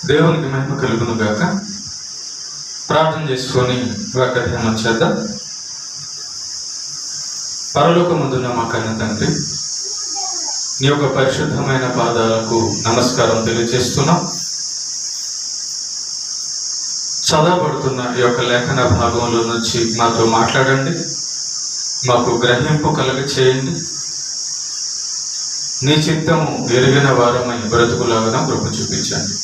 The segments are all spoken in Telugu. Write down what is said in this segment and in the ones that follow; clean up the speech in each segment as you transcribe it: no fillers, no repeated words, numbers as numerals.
దేవునికి మహిమ కలుగును గాక. ప్రార్థన చేసుకొని వాక్యాధ్యానం చేద్దాం. పరలోకమందున్న మా కన్న తండ్రి, నీ యొక్క పరిశుద్ధమైన పాదాలకు నమస్కారం తెలియజేస్తున్నాం. చదవబడుతున్న ఈ యొక్క లేఖన భాగంలో నుంచి మాతో మాట్లాడండి, మాకు గ్రహింపు కలుగ చేయండి. నీ చిత్తము ఎరిగిన వారమై బ్రతుకులాగా కృప చూపించండి.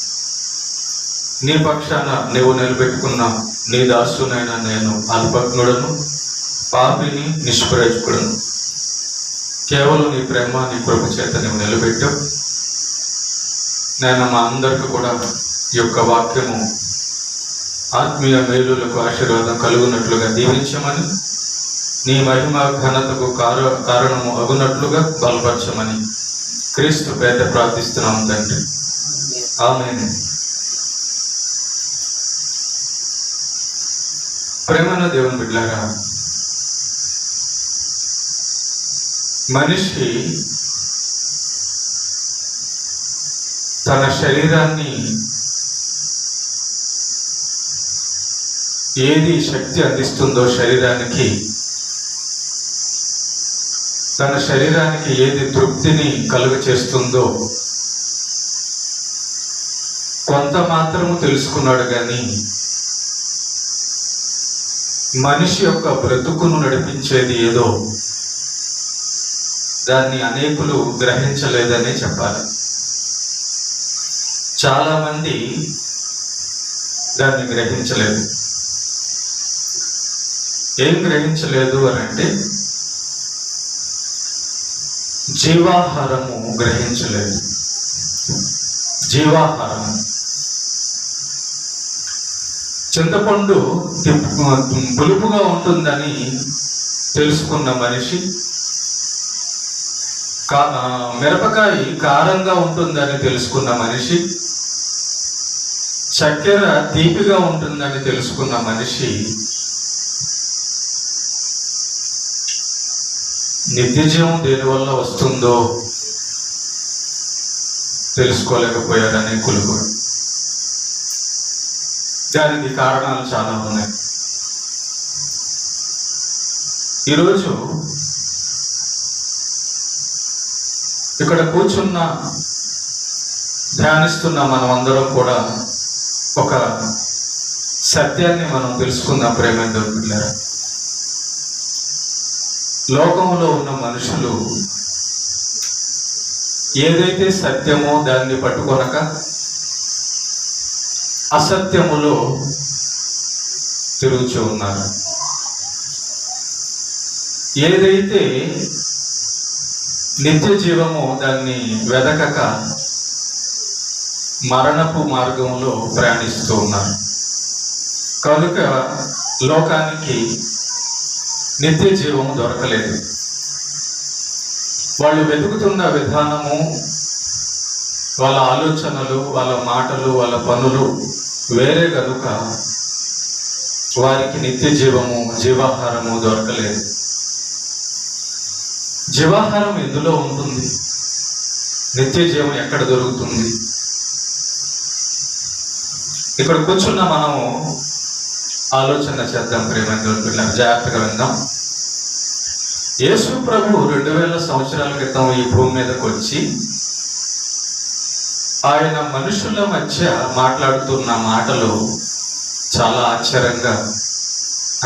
నీ పక్షాన నీవు నిలబెట్టుకున్న నీ దాసునైన నేను అల్పజ్ఞుడను, పాపిని, నిష్ప్రయోజకుడను. కేవలం నీ ప్రేమ, నీ కృప చేత నీవు నిలబెట్టావు. నేను మా అందరికీ కూడా ఈ యొక్క వాక్యము ఆత్మీయ మేలులకు ఆశీర్వాదం కలుగునట్లుగా దీవించమని, నీ మహిమ ఘనతకు కారణము అగునట్లుగా బలపరచమని క్రీస్తు పేద ప్రార్థిస్తున్నాము తండ్రి, ఆమేన్. ప్రేమన దేవుని బిడ్డలారా, మనిషి తన శరీరాన్ని ఏది శక్తి అందిస్తుందో, తన శరీరానికి ఏది తృప్తిని కలుగ చేస్తుందో కొంత మాత్రము తెలుసుకున్నాడు. కానీ మనిషి యొక్క బ్రతుకును నడిపించేది ఏదో దాన్ని అనేకులు గ్రహించలేదనే చెప్పాలి. చాలామంది దాన్ని గ్రహించలేదు. ఏం గ్రహించలేదు అని అంటే, జీవాహారము గ్రహించలేదు. జీవాహారము, చింతపండు పులుపుగా ఉంటుందని తెలుసుకున్న మనిషి, మిరపకాయ కారంగా ఉంటుందని తెలుసుకున్న మనిషి, చక్కెర తీపిగా ఉంటుందని తెలుసుకున్న మనిషి నిత్యజీవం దేనివల్ల వస్తుందో తెలుసుకోలేకపోయారు అనేకులు కూడా. దానికి కారణాలు చాలా ఉన్నాయి. ఈరోజు ఇక్కడ కూర్చున్న ధ్యానిస్తున్న మనం అందరం కూడా ఒక సత్యాన్ని మనం తెలుసుకుందాం. ప్రేమేంద్ర పిల్లరా, లోకంలో ఉన్న మనుషులు ఏదైతే సత్యమో దాన్ని పట్టుకొనక అసత్యములో తిరుగుతూ ఉన్నారు. ఏదైతే నిత్య జీవమో దాన్ని వెదకక మరణపు మార్గంలో ప్రయాణిస్తూ ఉన్నారు. కనుక లోకానికి నిత్య జీవము దొరకలేదు. వాళ్ళు వెతుకుతున్న విధానము, వాళ్ళ ఆలోచనలు, వాళ్ళ మాటలు, వాళ్ళ పనులు వేరే కనుక వారికి నిత్య జీవము, జీవాహారము దొరకలేదు. జీవాహారం ఎందులో ఉంటుంది? నిత్య జీవం ఎక్కడ దొరుకుతుంది? ఇక్కడ కూర్చున్న మనము ఆలోచన చేద్దాం. ప్రేమ పిల్లలు, జాగ్రత్తగా విందాం. యేసు ప్రభు 2000 సంవత్సరాల క్రితం ఈ భూమి మీదకి వచ్చి ఆయన మనుషుల మధ్య మాట్లాడుతున్న మాటలు చాలా ఆశ్చర్యంగా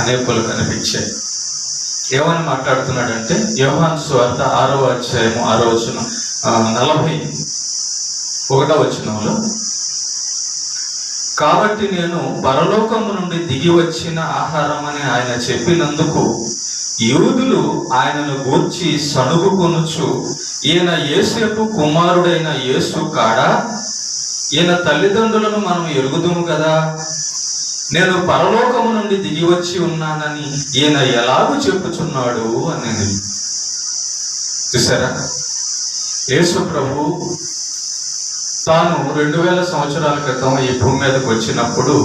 అనేకులు కనిపించాయి. ఏమని మాట్లాడుతున్నాడంటే, యోహాను సువార్త 6వ అధ్యాయము 6వ వచనం 41వ వచనంలో, కాబట్టి నేను పరలోకము నుండి దిగి వచ్చిన ఆహారం అని ఆయన చెప్పినందుకు యూదులు ఆయనను గూర్చి సణుగుకొనుచు, ఈయన యేసేపు కుమారుడైన యేసు కాడా? ఈయన తల్లిదండ్రులను మనం ఎరుగుదుము కదా. నేను పరలోకము నుండి దిగి వచ్చి ఉన్నానని ఈయన ఎలాగూ చెప్పుచున్నాడు అనేది. చూసారా, యేసు ప్రభు తాను 2000 సంవత్సరాల క్రితం ఈ భూమి మీదకి వచ్చినప్పుడు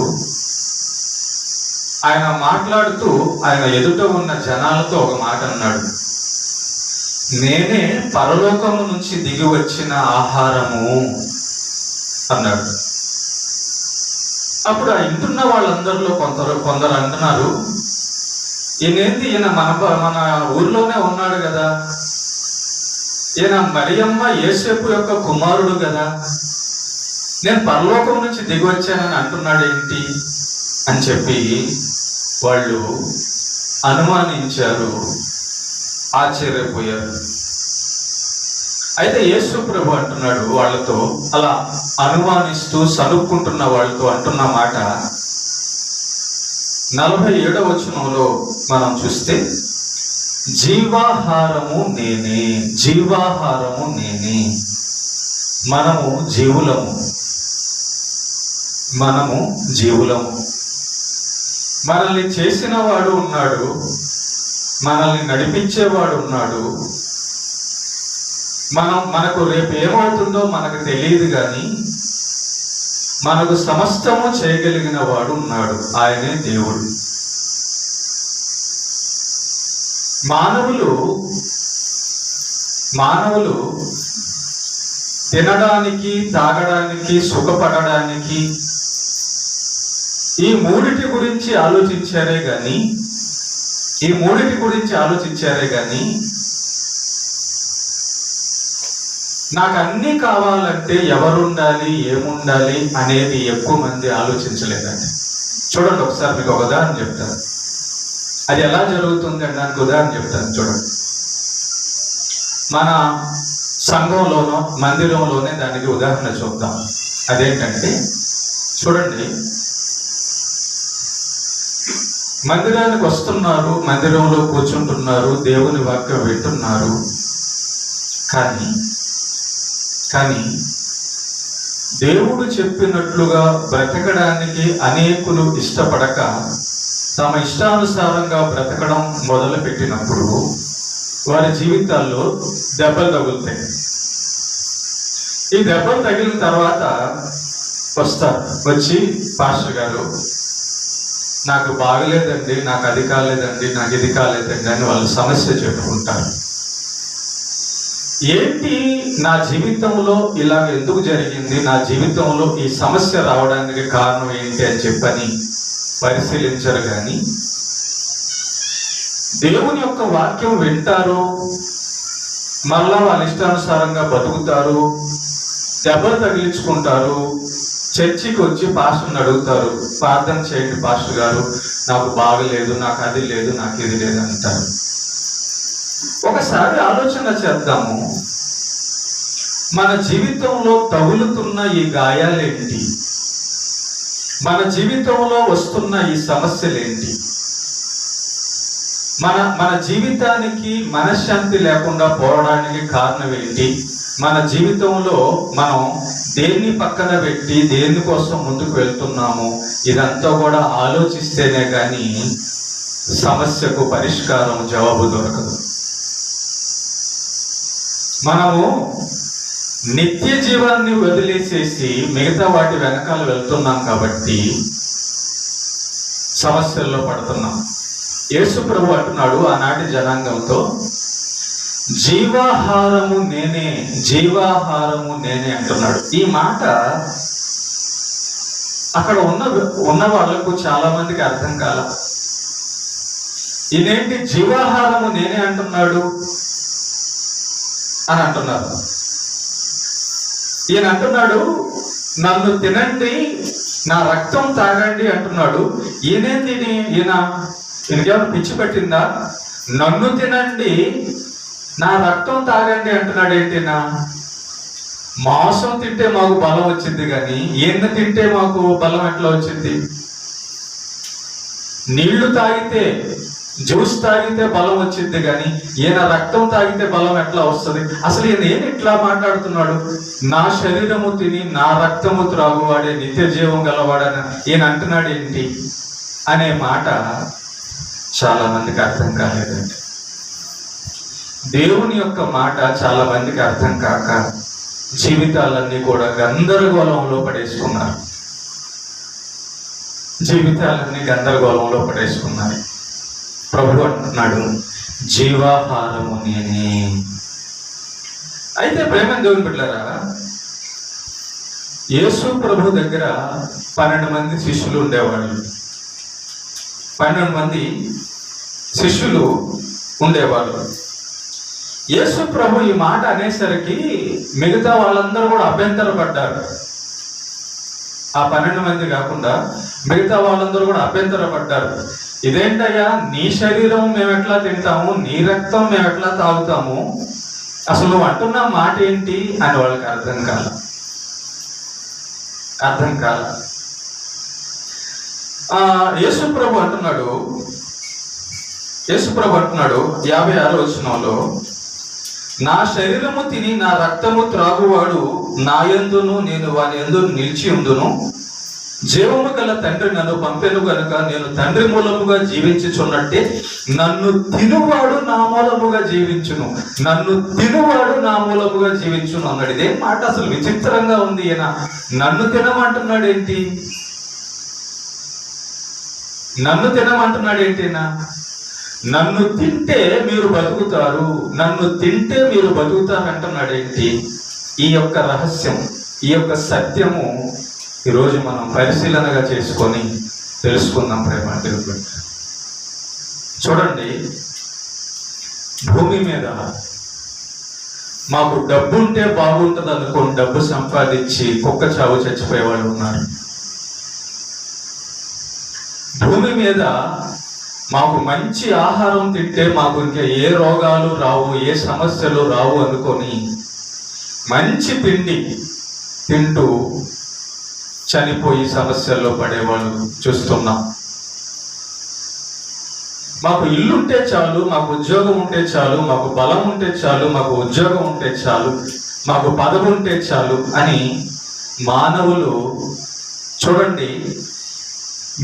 ఆయన మాట్లాడుతూ ఆయన ఎదుట ఉన్న జనాలతో ఒక మాట అన్నాడు, నేనే పరలోకము నుంచి దిగి వచ్చిన ఆహారము అన్నాడు. అప్పుడు ఆ ఇంటున్న వాళ్ళందరిలో కొందరు అంటున్నారు, ఈయన మన ఊర్లోనే ఉన్నాడు కదా, ఈయన మరియమ్మ యేసేపు యొక్క కుమారుడు కదా, నేను పరలోకం నుంచి దిగి వచ్చానని అంటున్నాడు ఏంటి అని చెప్పి వాళ్ళు అనుమానించారు, ఆశ్చర్యపోయారు. అయితే యేసు ప్రభు అంటున్నాడు వాళ్ళతో, అలా అనుమానిస్తూ సనుక్కుంటున్న వాళ్ళతో అంటున్న మాట 47వ వచనంలో మనం చూస్తే, జీవాహారము నేనే, జీవాహారము నేనే. మనము జీవులము, మనల్ని చేసిన వాడు ఉన్నాడు, మనల్ని నడిపించేవాడు ఉన్నాడు. మనకు రేపు ఏమవుతుందో మనకు తెలియదు, కానీ మనకు సమస్తము చేయగలిగిన వాడు ఉన్నాడు, ఆయనే దేవుడు. మానవులు తినడానికి, తాగడానికి, సుఖపడడానికి ఈ మూడిటి గురించి ఆలోచించారే కానీ నాకు అన్నీ కావాలంటే ఎవరుండాలి, ఏముండాలి అనేది ఎక్కువ మంది ఆలోచించలేదండి. చూడండి, ఒకసారి మీకు ఒక ఉదాహరణ చెప్తాను. అది ఎలా జరుగుతుంది అని దానికి ఉదాహరణ చెప్తాను. చూడండి, మన సంఘంలోనో మందిరంలోనే దానికి ఉదాహరణ చూద్దాం. అదేంటంటే, చూడండి, మందిరానికి వస్తున్నారు, మందిరంలో కూర్చుంటున్నారు, దేవుని వాక్యం వింటున్నారు. కానీ దేవుడు చెప్పినట్లుగా బ్రతకడానికి అనేకులు ఇష్టపడక తమ ఇష్టానుసారంగా బ్రతకడం మొదలు పెట్టినప్పుడు వారి జీవితాల్లో దెబ్బలు తగులుతాయి. ఈ దెబ్బలు తగిలిన తర్వాత వచ్చి పాస్టర్ గారు, నాకు బాగలేదండి, నాకు అది కాలేదండి, నాకు ఇది కాలేదండి అని వాళ్ళు సమస్య చెప్పుకుంటారు. ఏంటి నా జీవితంలో ఇలాగ ఎందుకు జరిగింది, నా జీవితంలో ఈ సమస్య రావడానికి కారణం ఏంటి అని చెప్పని పరిశీలించరు. కానీ దేవుని యొక్క వాక్యం వింటారు, మళ్ళా వాళ్ళ ఇష్టానుసారంగా బతుకుతారు, దెబ్బలు తగిలించుకుంటారు, చర్చికి వచ్చి పాస్టర్ని అడుగుతారు, ప్రార్థన చేయండి పాస్టర్ గారు, నాకు బాగలేదు, నాకు అది లేదు, నాకు ఇది లేదు అంటారు. ఒకసారి ఆలోచన చేద్దాము, మన జీవితంలో తగులుతున్న ఈ గాయాలేంటి, మన జీవితంలో వస్తున్న ఈ సమస్యలేంటి, మన జీవితానికి మనశ్శాంతి లేకుండా పోవడానికి కారణం ఏంటి, మన జీవితంలో మనం దేన్ని పక్కన పెట్టి దేనికోసం ముందుకు వెళ్తున్నాము, ఇదంతా కూడా ఆలోచిస్తేనే కానీ సమస్యకు పరిష్కారం, జవాబు దొరకదు. మనము నిత్య జీవాన్ని వదిలేసేసి మిగతా వాటి వెనకాల వెళ్తున్నాం కాబట్టి సమస్యల్లో పడుతున్నాం. యేసు ప్రభు అంటున్నాడు ఆనాటి జనాంగంతో, జీవాహారము నేనే, జీవాహారము నేనే అంటున్నాడు. ఈ మాట అక్కడ ఉన్న వాళ్ళకు చాలా మందికి అర్థం కాల. ఇదేంటి జీవాహారము నేనే అంటున్నాడు అని అంటున్నారు. ఈయన అంటున్నాడు, నన్ను తినండి, నా రక్తం తాగండి అంటున్నాడు. ఈయనకేమైనా పిచ్చి పట్టిందా? నన్ను తినండి, నా రక్తం తాగండి అంటున్నాడు. ఏంటినా, మాంసం తింటే మాకు బలం వచ్చింది, కానీ ఈయన తింటే మాకు బలం ఎట్లా వచ్చింది? నీళ్లు తాగితే, జ్యూస్ తాగితే బలం వచ్చింది, కానీ ఈయన రక్తం తాగితే బలం ఎట్లా వస్తుంది? అసలు ఈయన ఏం ఇట్లా మాట్లాడుతున్నాడు? నా శరీరము తిని నా రక్తము త్రాగువాడే నిత్య జీవం గలవాడని ఈయన అంటున్నాడు ఏంటి అనే మాట చాలా మందికి అర్థం కాలేదండి. దేవుని యొక్క మాట చాలా మందికి అర్థం కాక జీవితాలన్నీ కూడా గందరగోళంలో పడేసుకున్నారు. ప్రభు అంటున్నాడు, జీవాహారము నేనే. అయితే ప్రేమ దేవుని బిడ్డలారా, యేసు ప్రభు దగ్గర 12 మంది శిష్యులు ఉండేవాళ్ళు. 12 మంది శిష్యులు ఉండేవాళ్ళు. యేసు ప్రభు ఈ మాట అనేసరికి మిగతా వాళ్ళందరూ కూడా అభ్యంతరపడ్డారు. ఆ 12 మంది కాకుండా మిగతా వాళ్ళందరూ కూడా అభ్యంతరపడ్డారు. ఇదేంటయ్యా, నీ శరీరం మేము ఎట్లా తింటాము, నీ రక్తం మేము ఎట్లా తాగుతాము, అసలు నువ్వు అంటున్న మాట ఏంటి అని వాళ్ళకి అర్థం కాల. యేసు ప్రభు అంటున్నాడు 56వ వచనంలో, నా శరీరము తిని నా రక్తము త్రాగువాడు నా యందును నేను వాని యందు నిలిచి ఉందును. జీవము గల తండ్రి నన్ను పంపెను కనుక నేను తండ్రి మూలముగా జీవించుచున్నట్టే నన్ను తినువాడు నా మూలముగా జీవించును అన్నాడు. ఇదేం మాట అసలు విచిత్రంగా ఉంది. ఈయన నన్ను తినమంటున్నాడు ఏంటి? నన్ను తింటే మీరు బతుకుతారు, అంటున్నాడు ఏంటి? ఈ యొక్క రహస్యం, ఈ యొక్క సత్యము ఈరోజు మనం పరిశీలనగా చేసుకొని తెలుసుకుందాం. ప్రేమ చూడండి, భూమి మీద మాకు డబ్బు ఉంటే బాగుంటుంది అనుకోని డబ్బు సంపాదించి కుక్క చావు చచ్చిపోయే వాళ్ళు ఉన్నారు. భూమి మీద మాకు మంచి ఆహారం తింటే మాకు ఇంకా ఏ రోగాలు రావు, ఏ సమస్యలు రావు అనుకొని మంచి తిండి తింటూ చనిపోయి సమస్యల్లో పడేవాళ్ళు చూస్తున్నాం. మాకు ఇల్లు ఉంటే చాలు, మాకు ఉద్యోగం ఉంటే చాలు, మాకు బలం ఉంటే చాలు, మాకు ఉద్యోగం ఉంటే చాలు, మాకు పదవి ఉంటే చాలు అని మానవులు చూడండి,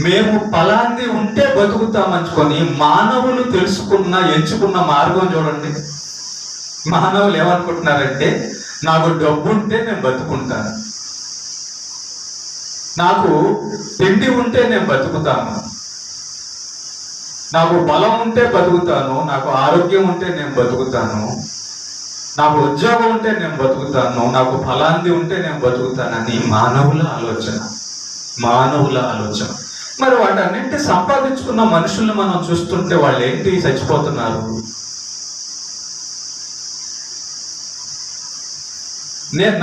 మేము ఫలాన్ని ఉంటే బతుకుతామనుకొని మానవులు ఎంచుకున్న మార్గం చూడండి. మానవులు ఏమనుకుంటున్నారంటే, నాకు డబ్బు ఉంటే నేను బతుకుంటాను, నాకు తిండి ఉంటే నేను బతుకుతాను, నాకు బలం ఉంటే బతుకుతాను, నాకు ఆరోగ్యం ఉంటే నేను బతుకుతాను, నాకు ఉద్యోగం ఉంటే నేను బతుకుతాను, నాకు ఫలాన్ని ఉంటే నేను బతుకుతానని మానవుల ఆలోచన. మరి వాటన్నింటి సంపాదించుకున్న మనుషుల్ని మనం చూస్తుంటే వాళ్ళు ఏంటి చచ్చిపోతున్నారు.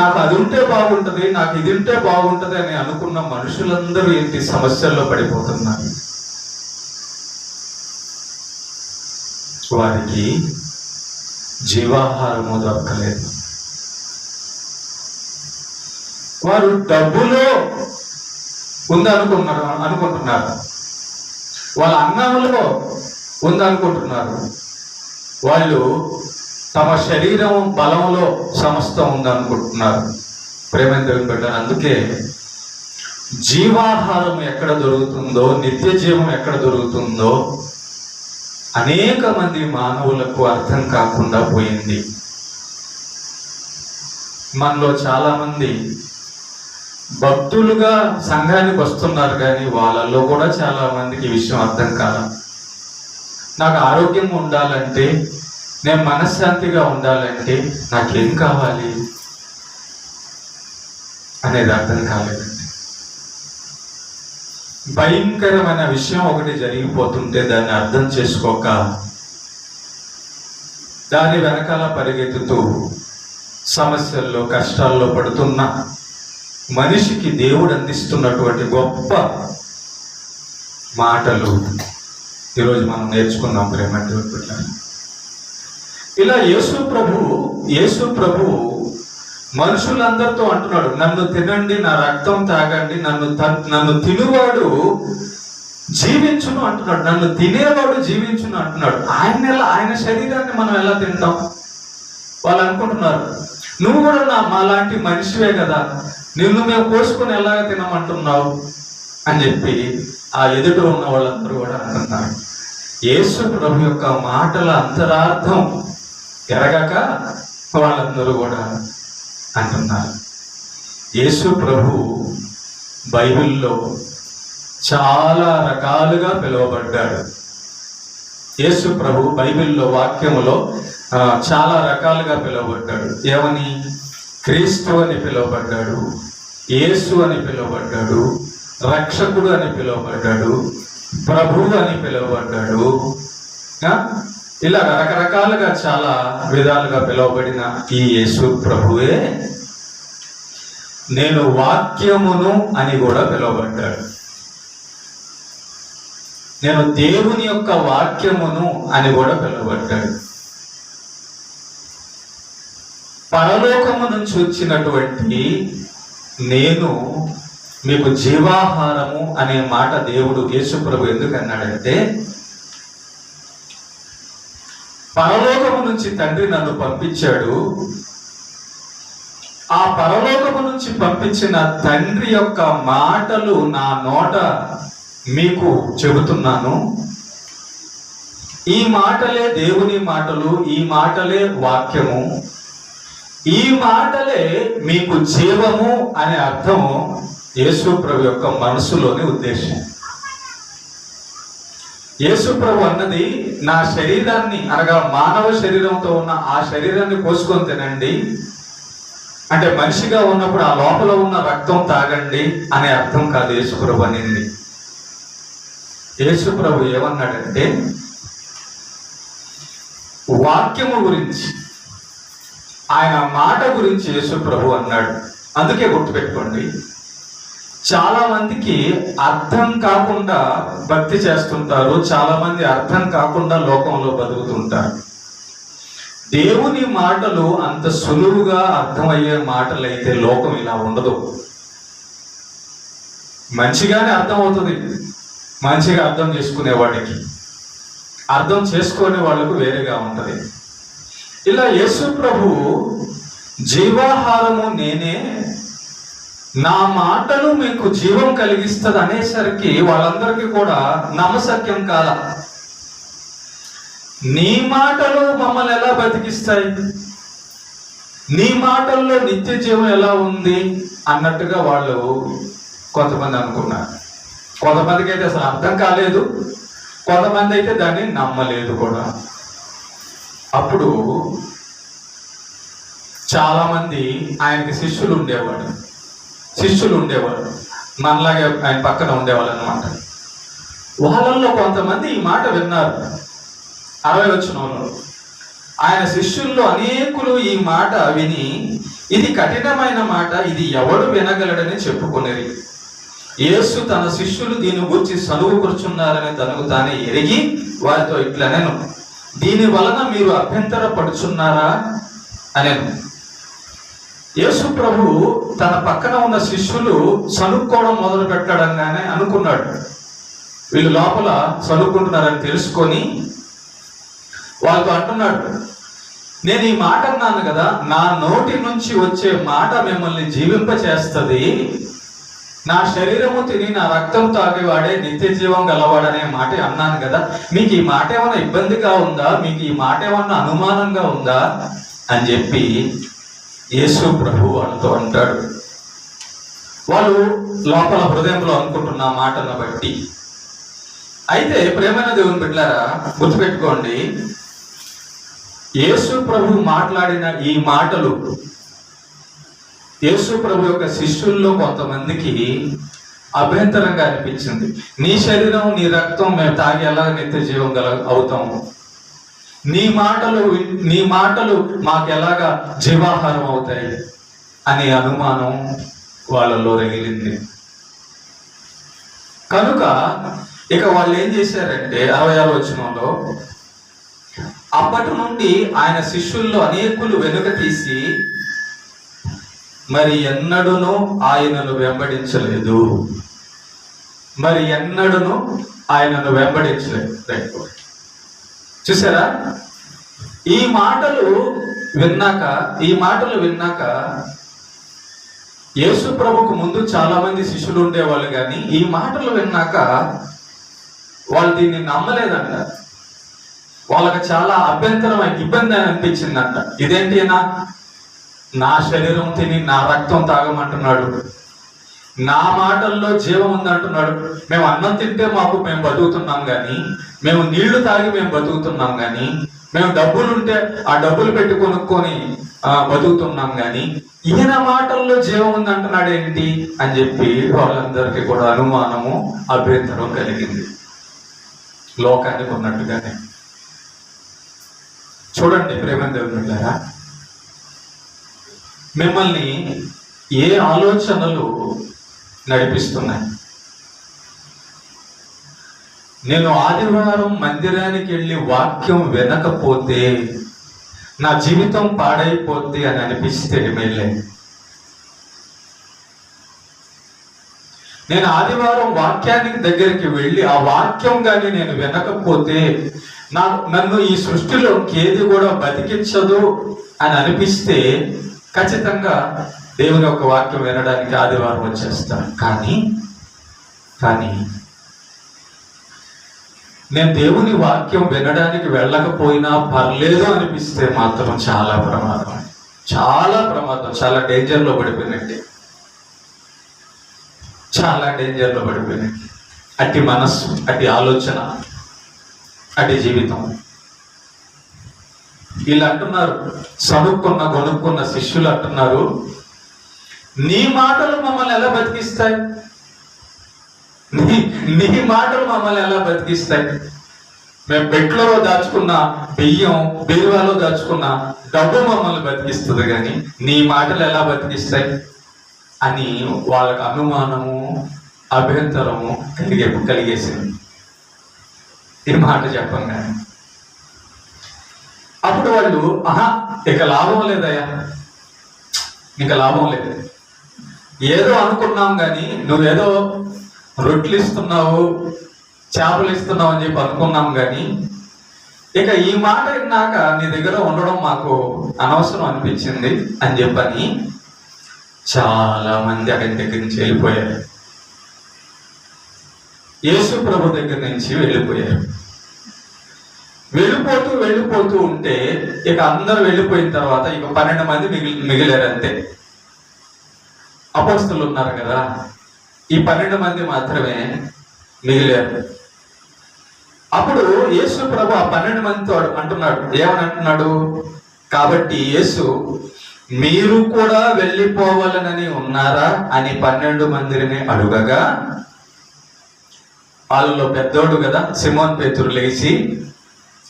నాకు అది ఉంటే బాగుంటుంది, నాకు ఇది ఉంటే బాగుంటుంది అని అనుకున్న మనుషులందరూ ఏంటి సమస్యల్లో పడిపోతున్నారు. వారికి జీవాహారము దొరకలేదు. వారు డబ్బులో ఉందనుకుంటున్నారు, వాళ్ళ అన్నంలో ఉందనుకుంటున్నారు, వాళ్ళు తమ శరీరం బలంలో సమస్తం ఉందనుకుంటున్నారు. ప్రేమ దేవుని పెట్టారు. అందుకే జీవాహారం ఎక్కడ దొరుకుతుందో, నిత్య జీవం ఎక్కడ దొరుకుతుందో అనేక మంది మానవులకు అర్థం కాకుండా పోయింది. మనలో చాలా మంది భక్తులుగా సంఘానికి వస్తున్నారు, కానీ వాళ్ళల్లో కూడా చాలా మందికి ఈ విషయం అర్థం కాల. నాకు ఆరోగ్యం ఉండాలంటే, నేను మనశ్శాంతిగా ఉండాలంటే నాకేం కావాలి అనేది అర్థం కాలేదండి. భయంకరమైన విషయం ఒకటి జరిగిపోతుంటే దాన్ని అర్థం చేసుకోక దాని వెనకాల పరిగెత్తుతూ సమస్యల్లో కష్టాల్లో పడుతున్న మనిషికి దేవుడు అందిస్తున్నటువంటి గొప్ప మాటలు ఈరోజు మనం నేర్చుకుందాం. ప్రేమ ఇలా యేసు ప్రభు మనుషులందరితో అంటున్నాడు, నన్ను తినండి, నా రక్తం తాగండి, నన్ను తినువాడు జీవించును అంటున్నాడు, నన్ను తినేవాడు జీవించును అంటున్నాడు. ఆయన శరీరాన్ని మనం ఎలా తింటాం? వాళ్ళు అనుకుంటున్నారు, నువ్వు కూడా మాలాంటి మనిషివే కదా, నిన్ను మేము కోసుకొని ఎలాగ తినమంటున్నావు అని చెప్పి ఆ ఎదుట ఉన్న వాళ్ళందరూ కూడా అంటున్నారు. యేసు ప్రభు యొక్క మాటల అంతరార్థం ఎరగక వాళ్ళందరూ కూడా అంటున్నారు. యేసు ప్రభు బైబిల్లో చాలా రకాలుగా పిలువబడ్డాడు. యేసు ప్రభు బైబిల్లో వాక్యములో చాలా రకాలుగా పిలువబడ్డాడు. ఏమని? క్రీస్తు అని పిలువబడ్డాడు, యేసు అని పిలువబడ్డాడు, రక్షకుడు అని పిలువబడ్డాడు, ప్రభువు అని పిలువబడ్డాడు. ఇలా రకరకాలుగా చాలా విధాలుగా పిలువబడిన ఈ యేసు ప్రభువే నేను వాక్యమును అని కూడా పిలువబడ్డాడు. నేను దేవుని యొక్క వాక్యమును అని కూడా పిలువబడ్డాడు. పరలోకము నుంచి వచ్చినటువంటి నేను మీకు జీవాహారము అనే మాట దేవుడు యేసు ప్రభు ఎందుకు అన్నాడంటే, పరలోకము నుంచి తండ్రి నన్ను పంపించాడు. ఆ పరలోకము నుంచి పంపించిన తండ్రి యొక్క మాటలు నా నోట మీకు చెబుతున్నాను. ఈ మాటలే దేవుని మాటలు, ఈ మాటలే వాక్యము, ఈ మాటలే మీకు జీవము అనే అర్థము యేసు ప్రభు యొక్క మనసులోని ఉద్దేశం. యేసు ప్రభు అన్నది, నా శరీరాన్ని అనగా మానవ శరీరంతో ఉన్న ఆ శరీరాన్ని కోసుకొని తినండి అంటే మనిషిగా ఉన్నప్పుడు ఆ లోపల ఉన్న రక్తం తాగండి అనే అర్థం కాదు యేసు ప్రభు అనింది. యేసు ప్రభు ఏమన్నాడంటే, వాక్యము గురించి, ఆయన మాట గురించి యేసు ప్రభు అన్నాడు. అందుకే గుర్తుపెట్టుకోండి, చాలా మందికి అర్థం కాకుండా భక్తి చేస్తుంటారు, చాలా మంది అర్థం కాకుండా లోకంలో బతుకుతుంటారు. దేవుని మాటలు అంత సులువుగా అర్థమయ్యే మాటలైతే లోకం ఇలా ఉండదు. మంచిగానే అర్థమవుతుంది మంచిగా అర్థం చేసుకునేవాడికి, అర్థం చేసుకునే వాళ్ళకు వేరేగా ఉంటుంది. ఇలా యేసు ప్రభు జీవాహారము నేనే, నా మాటలు మీకు జీవం కలిగిస్తుంది అనేసరికి వాళ్ళందరికీ కూడా నమ్మశక్యం కాల. నీ మాటలు మమ్మల్ని ఎలా బతికిస్తాయి, నీ మాటల్లో నిత్య జీవం ఎలా ఉంది అన్నట్టుగా వాళ్ళు కొంతమంది అనుకున్నారు. కొంతమందికి అయితే అసలు అర్థం కాలేదు, కొంతమంది అయితే దాన్ని నమ్మలేదు కూడా. అప్పుడు చాలామంది ఆయనకి శిష్యులు ఉండేవాడు, మనలాగే ఆయన పక్కన ఉండేవాళ్ళు అనమాట. వాళ్ళల్లో కొంతమంది ఈ మాట విన్నారు. 60 వచనంలో ఆయన శిష్యుల్లో అనేకులు ఈ మాట విని, ఇది కఠినమైన మాట, ఇది ఎవడు వినగలడని చెప్పుకొనేది. యేసు తన శిష్యులు దీని గురించి సనుగు కూర్చున్నారని తనకు తానే ఎరిగి వారితో ఇట్లనెను, దీని వలన మీరు అభ్యంతర పడుచున్నారా అనేను. యేసు ప్రభు తన పక్కన ఉన్న శిష్యులు సనుక్కోవడం మొదలు పెట్టడంగానే అనుకున్నాడు, వీళ్ళు లోపల సనుక్కుంటున్నారని తెలుసుకొని వాళ్ళతో అంటున్నాడు, నేను ఈ మాట అన్నాను కదా, నా నోటి నుంచి వచ్చే మాట మిమ్మల్ని జీవింపచేస్తుంది. నా శరీరము తిని నా రక్తం తాగేవాడే నిత్య జీవం గలవాడనే మాట అన్నాను కదా, మీకు ఈ మాట ఏమైనా ఇబ్బందిగా ఉందా, మీకు ఈ మాట ఏమన్నా అనుమానంగా ఉందా అని చెప్పి యేసు ప్రభు వాళ్ళతో అంటాడు. వాళ్ళు లోపల హృదయంలో అనుకుంటున్న మాటను బట్టి. అయితే ప్రేమైన దేవుని బిడ్డలారా, గుర్తుపెట్టుకోండి, యేసు ప్రభు మాట్లాడిన ఈ మాటలు యేసు ప్రభు యొక్క శిష్యుల్లో కొంతమందికి అభ్యంతరంగా అనిపించింది. నీ శరీరం నీ రక్తం మేము తాగి ఎలా నిత్య జీవం అవుతాము, నీ మాటలు మాకు ఎలాగా జీవాహారం అవుతాయి అనే అనుమానం వాళ్ళలో రగిలింది. కనుక ఇక వాళ్ళు ఏం చేశారంటే 66వ వచనంలో, అప్పటి నుండి ఆయన శిష్యుల్లో అనేకులు వెనుక తీసి మరి ఎన్నడూను ఆయనను వెంబడించలేదు. చూసారా, ఈ మాటలు విన్నాక యేసు ప్రభుకు ముందు చాలా మంది శిష్యులు ఉండేవాళ్ళు, కానీ ఈ మాటలు విన్నాక వాళ్ళు దీన్ని నమ్మలేదంట. వాళ్ళకి చాలా ఇబ్బంది అనిపించిందంట. ఇదేంటి, నా శరీరం తిని నా రక్తం తాగమంటున్నాడు, నా మాటల్లో జీవం ఉందంటున్నాడు. మేము అన్నం తింటే మేము బతుకుతున్నాం కానీ, మేము నీళ్లు తాగి మేము బతుకుతున్నాం కానీ, మేము డబ్బులుంటే ఆ డబ్బులు పెట్టి కొనుక్కొని బతుకుతున్నాం కానీ ఈయన మాటల్లో జీవం ఉంది అంటున్నాడు ఏంటి అని చెప్పి వాళ్ళందరికీ కూడా అనుమానము, అభ్యంతరం కలిగింది. లోకానికి ఉన్నట్టుగానే. చూడండి ప్రేమ దేవుళ్ళారా, మిమ్మల్ని ఏ ఆలోచనలు నడిపిస్తున్నాయి? నేను ఆదివారం మందిరానికి వెళ్ళి వాక్యం వినకపోతే నా జీవితం పాడైపోద్ది అని అనిపిస్తే మేలే. నేను ఆదివారం వాక్యానికి దగ్గరికి వెళ్ళి ఆ వాక్యం కానీ నేను వినకపోతే నన్ను ఈ సృష్టిలో ఏది కూడా బతికించదు అని అనిపిస్తే ఖచ్చితంగా దేవుని యొక్క వాక్యం వినడానికి ఆదివారం వచ్చేస్తాను. కానీ నేను దేవుని వాక్యం వినడానికి వెళ్ళకపోయినా పర్లేదు అనిపిస్తే మాత్రం చాలా ప్రమాదం, చాలా డేంజర్లో పడిపోయినట్టే, చాలా డేంజర్లో పడిపోయినట్టు. అట్టి మనస్సు, అట్టి ఆలోచన, అట్టి జీవితం. వీళ్ళు అంటున్నారు, కొనుక్కున్న శిష్యులు అంటున్నారు, నీ మాటలు మమ్మల్ని ఎలా బతికిస్తాయి? నీ మాటలు మమ్మల్ని ఎలా బతికిస్తాయి? మేము బెడ్లో దాచుకున్న బియ్యం, బీరువాలో దాచుకున్న డబ్బు మమ్మల్ని బతికిస్తుంది, కానీ నీ మాటలు ఎలా బతికిస్తాయి అని వాళ్ళకు అనుమానము, అభ్యంతరము కలిగేసింది ఈ మాట చెప్పంగానే. అప్పుడు వాళ్ళు, ఇక లాభం లేదయ్యా, ఇక లాభం లేదు, ఏదో అనుకున్నాం కానీ నువ్వేదో రొట్టెలు ఇస్తున్నావు, చేపలు ఇస్తున్నావు అని చెప్పి అనుకున్నాం, కానీ ఇక ఈ మాట విన్నాక నీ దగ్గర ఉండడం మాకు అనవసరం అనిపించింది అని చెప్పని చాలా మంది అక్కడి దగ్గర నుంచి వెళ్ళిపోయారు. యేసు ప్రభు దగ్గర నుంచి వెళ్ళిపోయారు. వెళ్ళిపోతూ ఉంటే ఇక అందరూ వెళ్ళిపోయిన తర్వాత ఇక 12 మంది మిగిలారు అంతే. అపోస్తలు ఉన్నారు కదా, ఈ 12 మంది మాత్రమే మిగిలారు. అప్పుడు యేసు ప్రభు ఆ 12 మందితో అంటున్నాడు, ఏమని అంటున్నాడు? కాబట్టి యేసు, మీరు కూడా వెళ్ళిపోవాలనని ఉన్నారా అని 12 మందిని అడుగగా, వాళ్ళలో పెద్దోడు కదా సిమోన్ పేతురు లేచి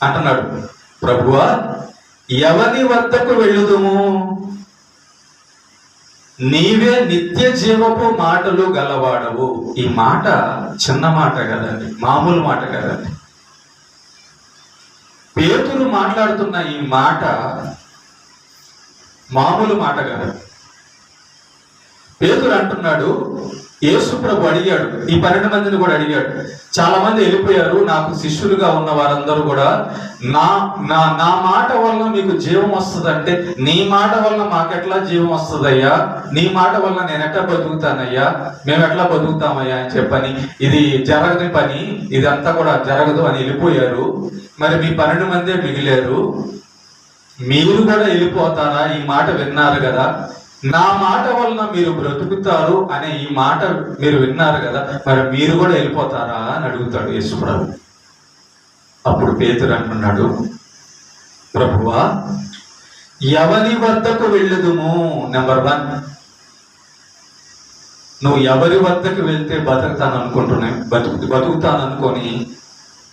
అంటున్నాడు, ప్రభువా, ఎవరి వద్దకు వెళ్ళుదుము? నీవే నిత్య జీవపు మాటలు గలవాడవు. ఈ మాట చిన్న మాట కదండి, మామూలు మాట కదండి. పేతురు మాట్లాడుతున్న ఈ మాట మామూలు మాట కదా. పేతురు అంటున్నాడు, యేసు ప్రభు అడిగాడు, ఈ 12 మందిని కూడా అడిగాడు. చాలా మంది వెళ్ళిపోయారు, నాకు శిష్యులుగా ఉన్న వారందరూ కూడా నా మాట వల్ల మీకు జీవం వస్తుందంటే, నీ మాట వల్ల మాకెట్లా జీవం వస్తుందయ్యా, నీ మాట వల్ల నేను ఎట్లా బతుకుతానయ్యా, మేము ఎట్లా బతుకుతామయ్యా అని చెప్పని, ఇది జరగని పని, ఇదంతా కూడా జరగదు అని వెళ్ళిపోయారు. మరి మీ 12 మందే మిగిలారు, మీరు కూడా వెళ్ళిపోతారా? ఈ మాట విన్నారు కదా, నా మాట వలన మీరు బ్రతుకుతారు అనే ఈ మాట మీరు విన్నారు కదా, మరి మీరు కూడా వెళ్ళిపోతారా అని అడుగుతాడు యేసు ప్రభు. అప్పుడు పేతురు అంటున్నాడు, ప్రభువా, ఎవరి వద్దకు వెళ్ళుదుము? నెంబర్ 1, నువ్వు ఎవరి వద్దకు వెళ్తే బతుకుతాననుకొని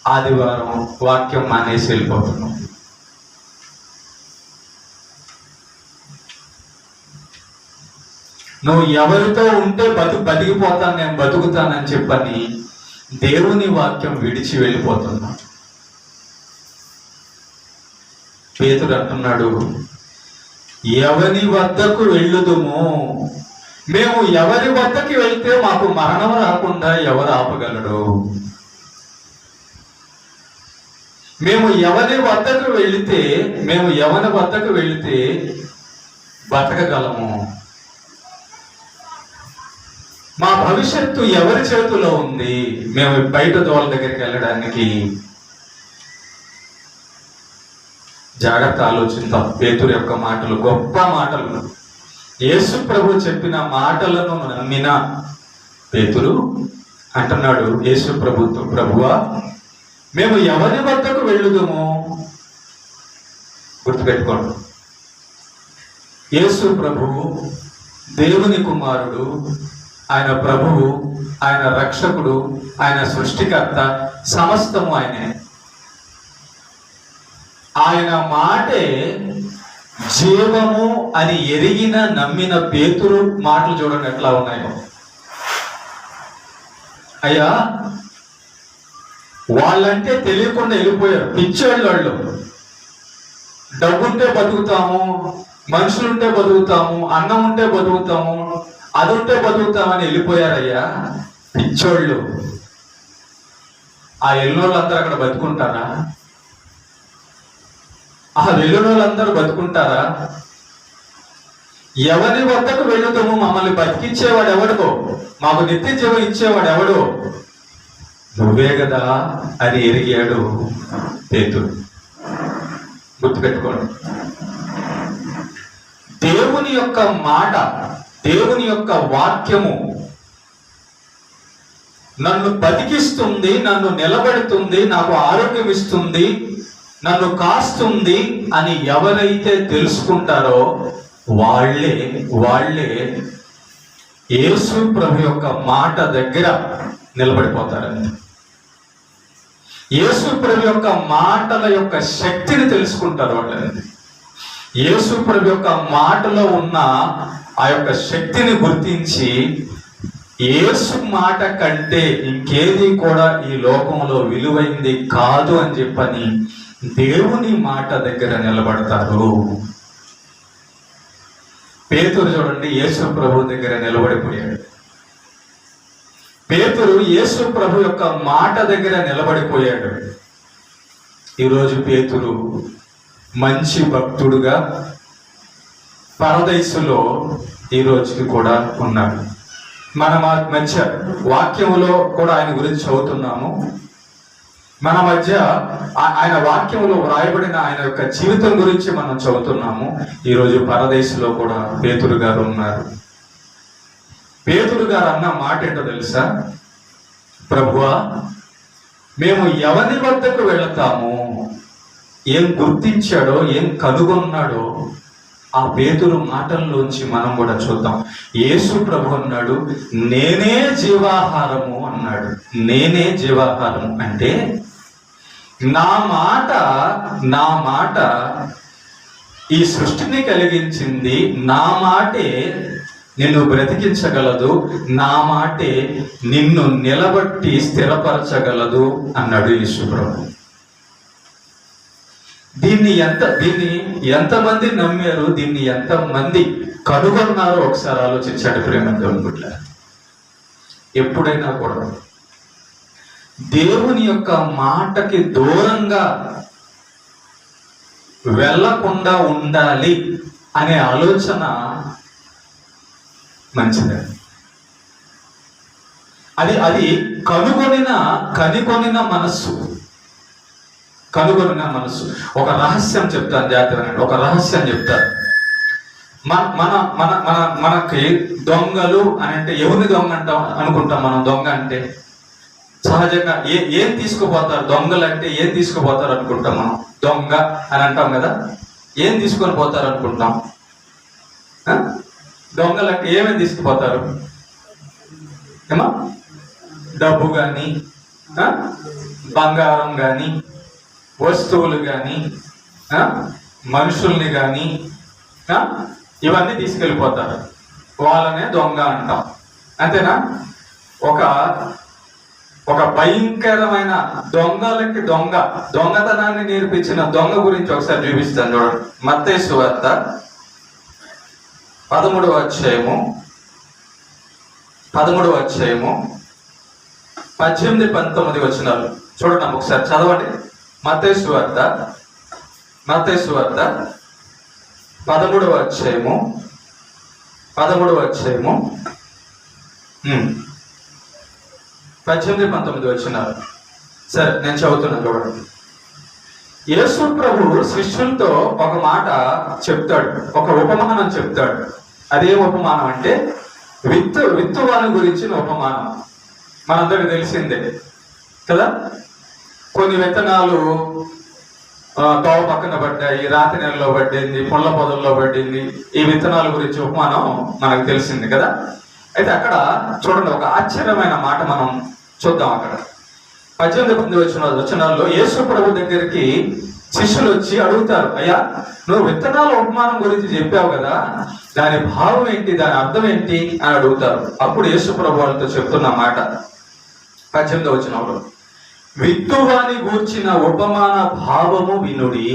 ఆదివారం వాక్యం మానేసి వెళ్ళిపోతున్నావు. నువ్వు ఎవరితో ఉంటే బతికిపోతాను, నేను బతుకుతానని చెప్పని దేవుని వాక్యం విడిచి వెళ్ళిపోతున్నావు. పేతురు అంటున్నాడు, ఎవరి వద్దకు వెళ్ళుదుము? మేము ఎవరి వద్దకి వెళ్తే మాకు మరణం రాకుండా ఎవరు ఆపగలడు? మేము ఎవరి వద్దకు వెళితే బతకగలము? మా భవిష్యత్తు ఎవరి చేతిలో ఉంది? మేము బయట దోళ్ళ దగ్గరికి వెళ్ళడానికి జాగ్రత్త ఆలోచిద్దాం. పేతురు యొక్క మాటలు గొప్ప మాటలు. యేసు ప్రభు చెప్పిన మాటలను నమ్మిన పేతురు అంటున్నాడు యేసు ప్రభుతో, ప్రభువా, మేము ఎవరి వద్దకు వెళ్ళుదుము? గుర్తుపెట్టుకోండి, యేసు ప్రభువు దేవుని కుమారుడు, ఆయన ప్రభువు, ఆయన రక్షకుడు, ఆయన సృష్టికర్త, సమస్తము ఆయనే. ఆయన మాటే జీవము అని ఎరిగిన నమ్మిన పేతురు మాటలు చూడండి ఎట్లా ఉన్నాయో. అయ్యా, వాళ్ళంటే తెలియకుండా వెళ్ళిపోయారు, పిచ్చోళ్ళు. డబ్బుంటే బతుకుతాము, మనుషులుంటే బతుకుతాము, అన్నం ఉంటే బతుకుతాము, అది ఉంటే బతుకుతామని వెళ్ళిపోయారయ్యా, పిచ్చోళ్ళు. ఆ వెళ్ళినోళ్ళందరూ అక్కడ బతుకుంటారా? ఆ వెళ్ళిన వాళ్ళందరూ బతుకుంటారా? ఎవరి వద్దకు వెళుతాము? మమ్మల్ని బతికిచ్చేవాడు ఎవడో, మాకు నిత్య జీవం ఇచ్చేవాడు ఎవడో, నువ్వే కదా అని ఎరిగాడు పేతురు. గుర్తుపెట్టుకోండి, దేవుని యొక్క మాట, దేవుని యొక్క వాక్యము నన్ను బతికిస్తుంది, నన్ను నిలబెడుతుంది, నాకు ఆరోగ్యం ఇస్తుంది, నన్ను కాస్తుంది అని ఎవరైతే తెలుసుకుంటారో వాళ్ళే యేసు ప్రభు యొక్క మాట దగ్గర నిలబడిపోతారండి. యేసు ప్రభు యొక్క మాటల యొక్క శక్తిని తెలుసుకుంటారు వాళ్ళండి. యేసు ప్రభు యొక్క మాటలో ఉన్న ఆ యొక్క శక్తిని గుర్తించి యేసు మాట కంటే ఇంకేది కూడా ఈ లోకంలో విలువైంది కాదు అని చెప్పని దేవుని మాట దగ్గర నిలబడతారు. పేతురు చూడండి, యేసు ప్రభు దగ్గర నిలబడిపోయాడు. పేతురు యేసు ప్రభు యొక్క మాట దగ్గర నిలబడిపోయాడు. ఈరోజు పేతురు మంచి భక్తుడుగా పరదైసులో ఈ రోజుకి కూడా ఉన్నాడు. మన మధ్య వాక్యములో కూడా ఆయన గురించి చదువుతున్నాము. మన మధ్య ఆయన వాక్యంలో వ్రాయబడిన ఆయన యొక్క జీవితం గురించి మనం చదువుతున్నాము. ఈరోజు పరదేశంలో కూడా పేతురు గారు ఉన్నారు. పేతురు గారు అన్న మాట ఏంటో తెలుసా? ప్రభువా, మేము ఎవరి వద్దకు వెళతాము? ఏం గుర్తించాడో, ఏం కనుగొన్నాడో ఆ పేతురు మాటల్లోంచి మనం కూడా చూద్దాం. యేసు ప్రభు అన్నాడు, నేనే జీవాహారము అన్నాడు. నేనే జీవాహారము అంటే నా మాట ఈ సృష్టిని కలిగించింది. నా మాటే నిన్ను బ్రతికించగలదు, నా మాటే నిన్ను నిలబట్టి స్థిరపరచగలదు అన్నాడు యేసు ప్రభు. దీన్ని ఎంతమంది నమ్మారు, దీన్ని ఎంతమంది కనుగొన్నారో ఒకసారి ఆలోచించాడు ప్రేమ దేవుని. ఎప్పుడైనా కూడా దేవుని యొక్క మాటకి దూరంగా వెళ్ళకుండా ఉండాలి అనే ఆలోచన మంచిదే. అది కనుగొనిన మనస్సు. ఒక రహస్యం చెప్తాను, జాగ్రత్తగా ఒక రహస్యం చెప్తాను. మనకి దొంగలు అని అంటే ఎవరిని దొంగ అంటాం అనుకుంటాం మనం? దొంగ అంటే సహజంగా ఏం తీసుకుపోతారు? దొంగలు అంటే ఏం తీసుకుపోతారు అనుకుంటాం మనం? దొంగ అని అంటాం కదా. ఏం తీసుకొని పోతారు అనుకుంటాం? దొంగలు అంటే ఏమేమి తీసుకుపోతారు? ఏమా? డబ్బు కానీ, బంగారం కానీ, వస్తువులు కానీ, మనుషుల్ని కానీ, ఇవన్నీ తీసుకెళ్ళిపోతారు. వాళ్ళనే దొంగ అంటాం, అంతేనా? ఒక భయంకరమైన దొంగతనాన్ని నేర్పించిన దొంగ గురించి ఒకసారి చూపిస్తాను చూడండి. మత్తయి సువార్త 13వ అధ్యాయము 18-19 వచనాలు చూడండి. ఒకసారి చదవండి. మత్తయి సువార్త 13వ అధ్యాయము 18-19 వచనాలు. సరే, నేను చదువుతున్నాను చూడండి. యేసు ప్రభు శిష్యులతో ఒక మాట చెప్తాడు, ఒక ఉపమానం చెప్తాడు. అదే ఉపమానం అంటే విత్తువాని గురించిన ఉపమానం. మనందరికి తెలిసిందే కదా. కొన్ని విత్తనాలు తోవ పక్కన పడ్డాయి, రాతి నెలలో పడింది, పుల్ల పొదల్లో పడింది. ఈ విత్తనాల గురించి ఉపమానం మనకు తెలిసింది కదా. అయితే అక్కడ చూడండి, ఒక ఆశ్చర్యమైన మాట మనం చూద్దాం. అక్కడ 18 వచనాల్లో యేసు ప్రభు దగ్గరికి శిష్యులు వచ్చి అడుగుతారు, అయ్యా నువ్వు విత్తనాల ఉపమానం గురించి చెప్పావు కదా, దాని భావం ఏంటి, దాని అర్థం ఏంటి అని అడుగుతారు. అప్పుడు యేసు ప్రభు వాళ్ళతో చెప్తున్న మాట 18వ వచనంలో, విత్తువాని గూర్చిన ఉపమాన భావము వినుడి.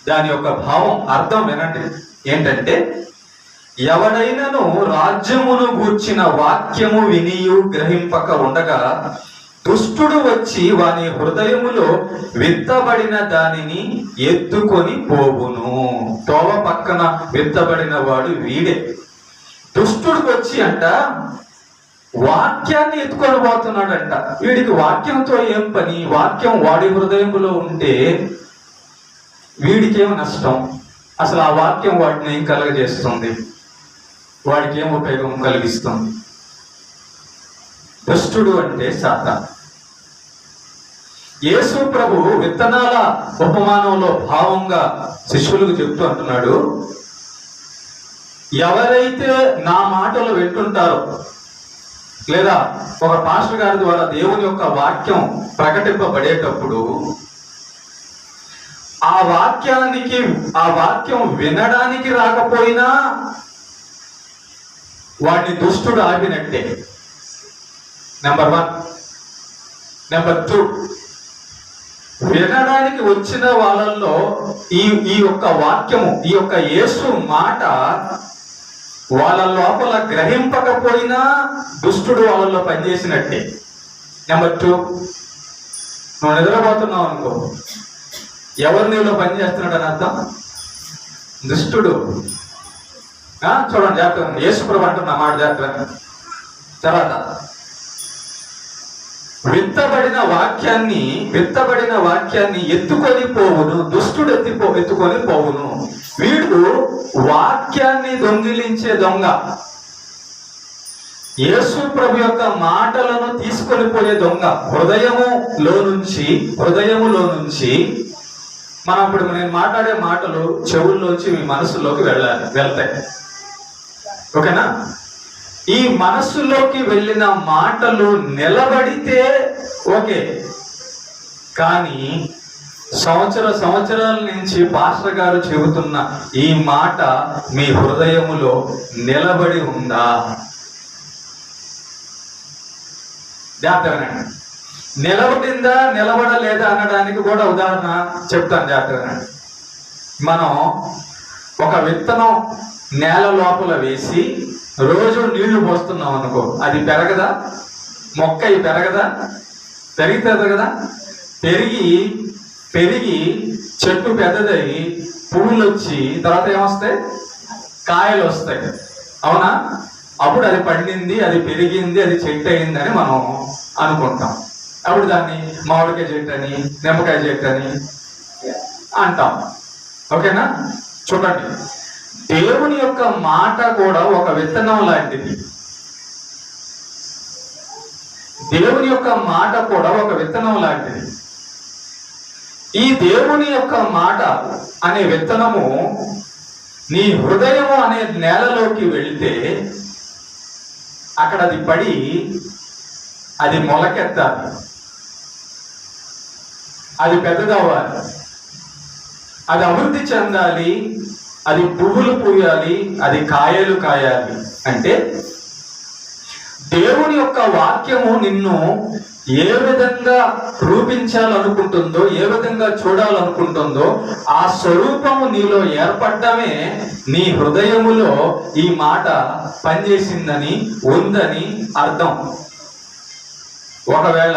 దాని యొక్క భావం, అర్థం వినండి. ఏంటంటే, ఎవడైనను రాజ్యమును గూర్చిన వాక్యము వినియు గ్రహింపక ఉండగా దుష్టుడు వచ్చి వాని హృదయములో విత్తబడిన దానిని ఎత్తుకొని పోవును. తోవ పక్కన విత్తబడిన వాడు వీడే. దుష్టుడు వచ్చి అంట వాక్యాన్ని ఎత్తుకొని పోతున్నాడంట. వీడికి వాక్యంతో ఏం పని? వాక్యం వాడి హృదయంలో ఉంటే వీడికి ఏం నష్టం? అసలు ఆ వాక్యం వాటిని ఏం కలగజేస్తుంది? వాడికి ఏం ఉపయోగం కలిగిస్తుంది? దుష్టుడు అంటే సాతాను. యేసు ప్రభు విత్తనాల ఉపమానంలో భావంగా శిష్యులకు చెప్తూ అంటున్నాడు, ఎవరైతే నా మాటలు వింటుంటారో, లేదా ఒక పాస్టర్ గారి ద్వారా దేవుని యొక్క వాక్యం ప్రకటింపబడేటప్పుడు ఆ వాక్యం వినడానికి రాకపోయినా వాడిని దుష్టుడు ఆపినట్టే. నెంబర్ 1. నెంబర్ 2, వినడానికి వచ్చిన వాళ్ళల్లో ఈ యొక్క వాక్యము, ఈ యొక్క యేసు మాట వాళ్ళ లోపల గ్రహింపకపోయినా దుష్టుడు వాళ్ళల్లో పనిచేసినట్టే. నెంబర్ 2, నువ్వు నిద్రపోతున్నావు అనుకో, ఎవరు నీలో పనిచేస్తున్నాడు అని అర్థం? దుష్టుడు. చూడండి జాగ్రత్త, యేసు ప్రభు అంటున్న మాట జాగ్రత్త. తర్వాత విత్తబడిన వాక్యాన్ని ఎత్తుకొని పోవును, దుష్టుడు ఎత్తుకొని పోవును. వీడు వాక్యాన్ని దొంగిలించే దొంగ, యేసు ప్రభు యొక్క మాటలను తీసుకొని పోయే దొంగ. హృదయములో నుంచి మనం ఇప్పుడు నేను మాట్లాడే మాటలు చెవుల్లోంచి మీ మనసులోకి వెళ్తాయి. ఓకేనా? ఈ మనస్సులోకి వెళ్ళిన మాటలు నిలబడితే ఓకే, కానీ సంవత్సరాల నుంచి పాస్టర్ గారు చెబుతున్న ఈ మాట మీ హృదయములో నిలబడి ఉందా? జాగ్రత్తగా నిలబడిందా నిలబడలేదా అనడానికి కూడా ఉదాహరణ చెప్తాను. జాగ్రత్తగా మనం ఒక విత్తనం నేల లోపల వేసి రోజు నీళ్లు పోస్తున్నాం అనుకో, అది పెరగదా? మొక్క పెరగదా? పెరుగుతుంది కదా. పెరిగి చెట్టు పెద్దదై పువ్వులు వచ్చి తర్వాత ఏమొస్తాయి? కాయలు వస్తాయి. అవునా? అప్పుడు అది పండింది, అది పెరిగింది, అది చెట్టు అయింది అని మనం అనుకుంటాం. అప్పుడు దాన్ని మామిడికాయ చెట్టు అని, నిమ్మకాయ చెట్టు అని అంటాం. ఓకేనా? చూడండి, దేవుని యొక్క మాట కూడా ఒక విత్తనం లాంటిది. దేవుని యొక్క మాట కూడా ఒక విత్తనం లాంటిది. ఈ దేవుని యొక్క మాట అనే విత్తనము నీ హృదయము అనే నేలలోకి వెళితే అక్కడ అది పడి అది మొలకెత్తాలి, అది పెద్దదవ్వాలి, అది అభివృద్ధి చెందాలి, అది పువ్వులు పూయాలి, అది కాయలు కాయాలి. అంటే దేవుని యొక్క వాక్యము నిన్ను ఏ విధంగా రూపించాలనుకుంటుందో, ఏ విధంగా చూడాలనుకుంటుందో ఆ స్వరూపము నీలో ఏర్పడమే నీ హృదయములో ఈ మాట పనిచేసిందని, ఉందని అర్థం. ఒకవేళ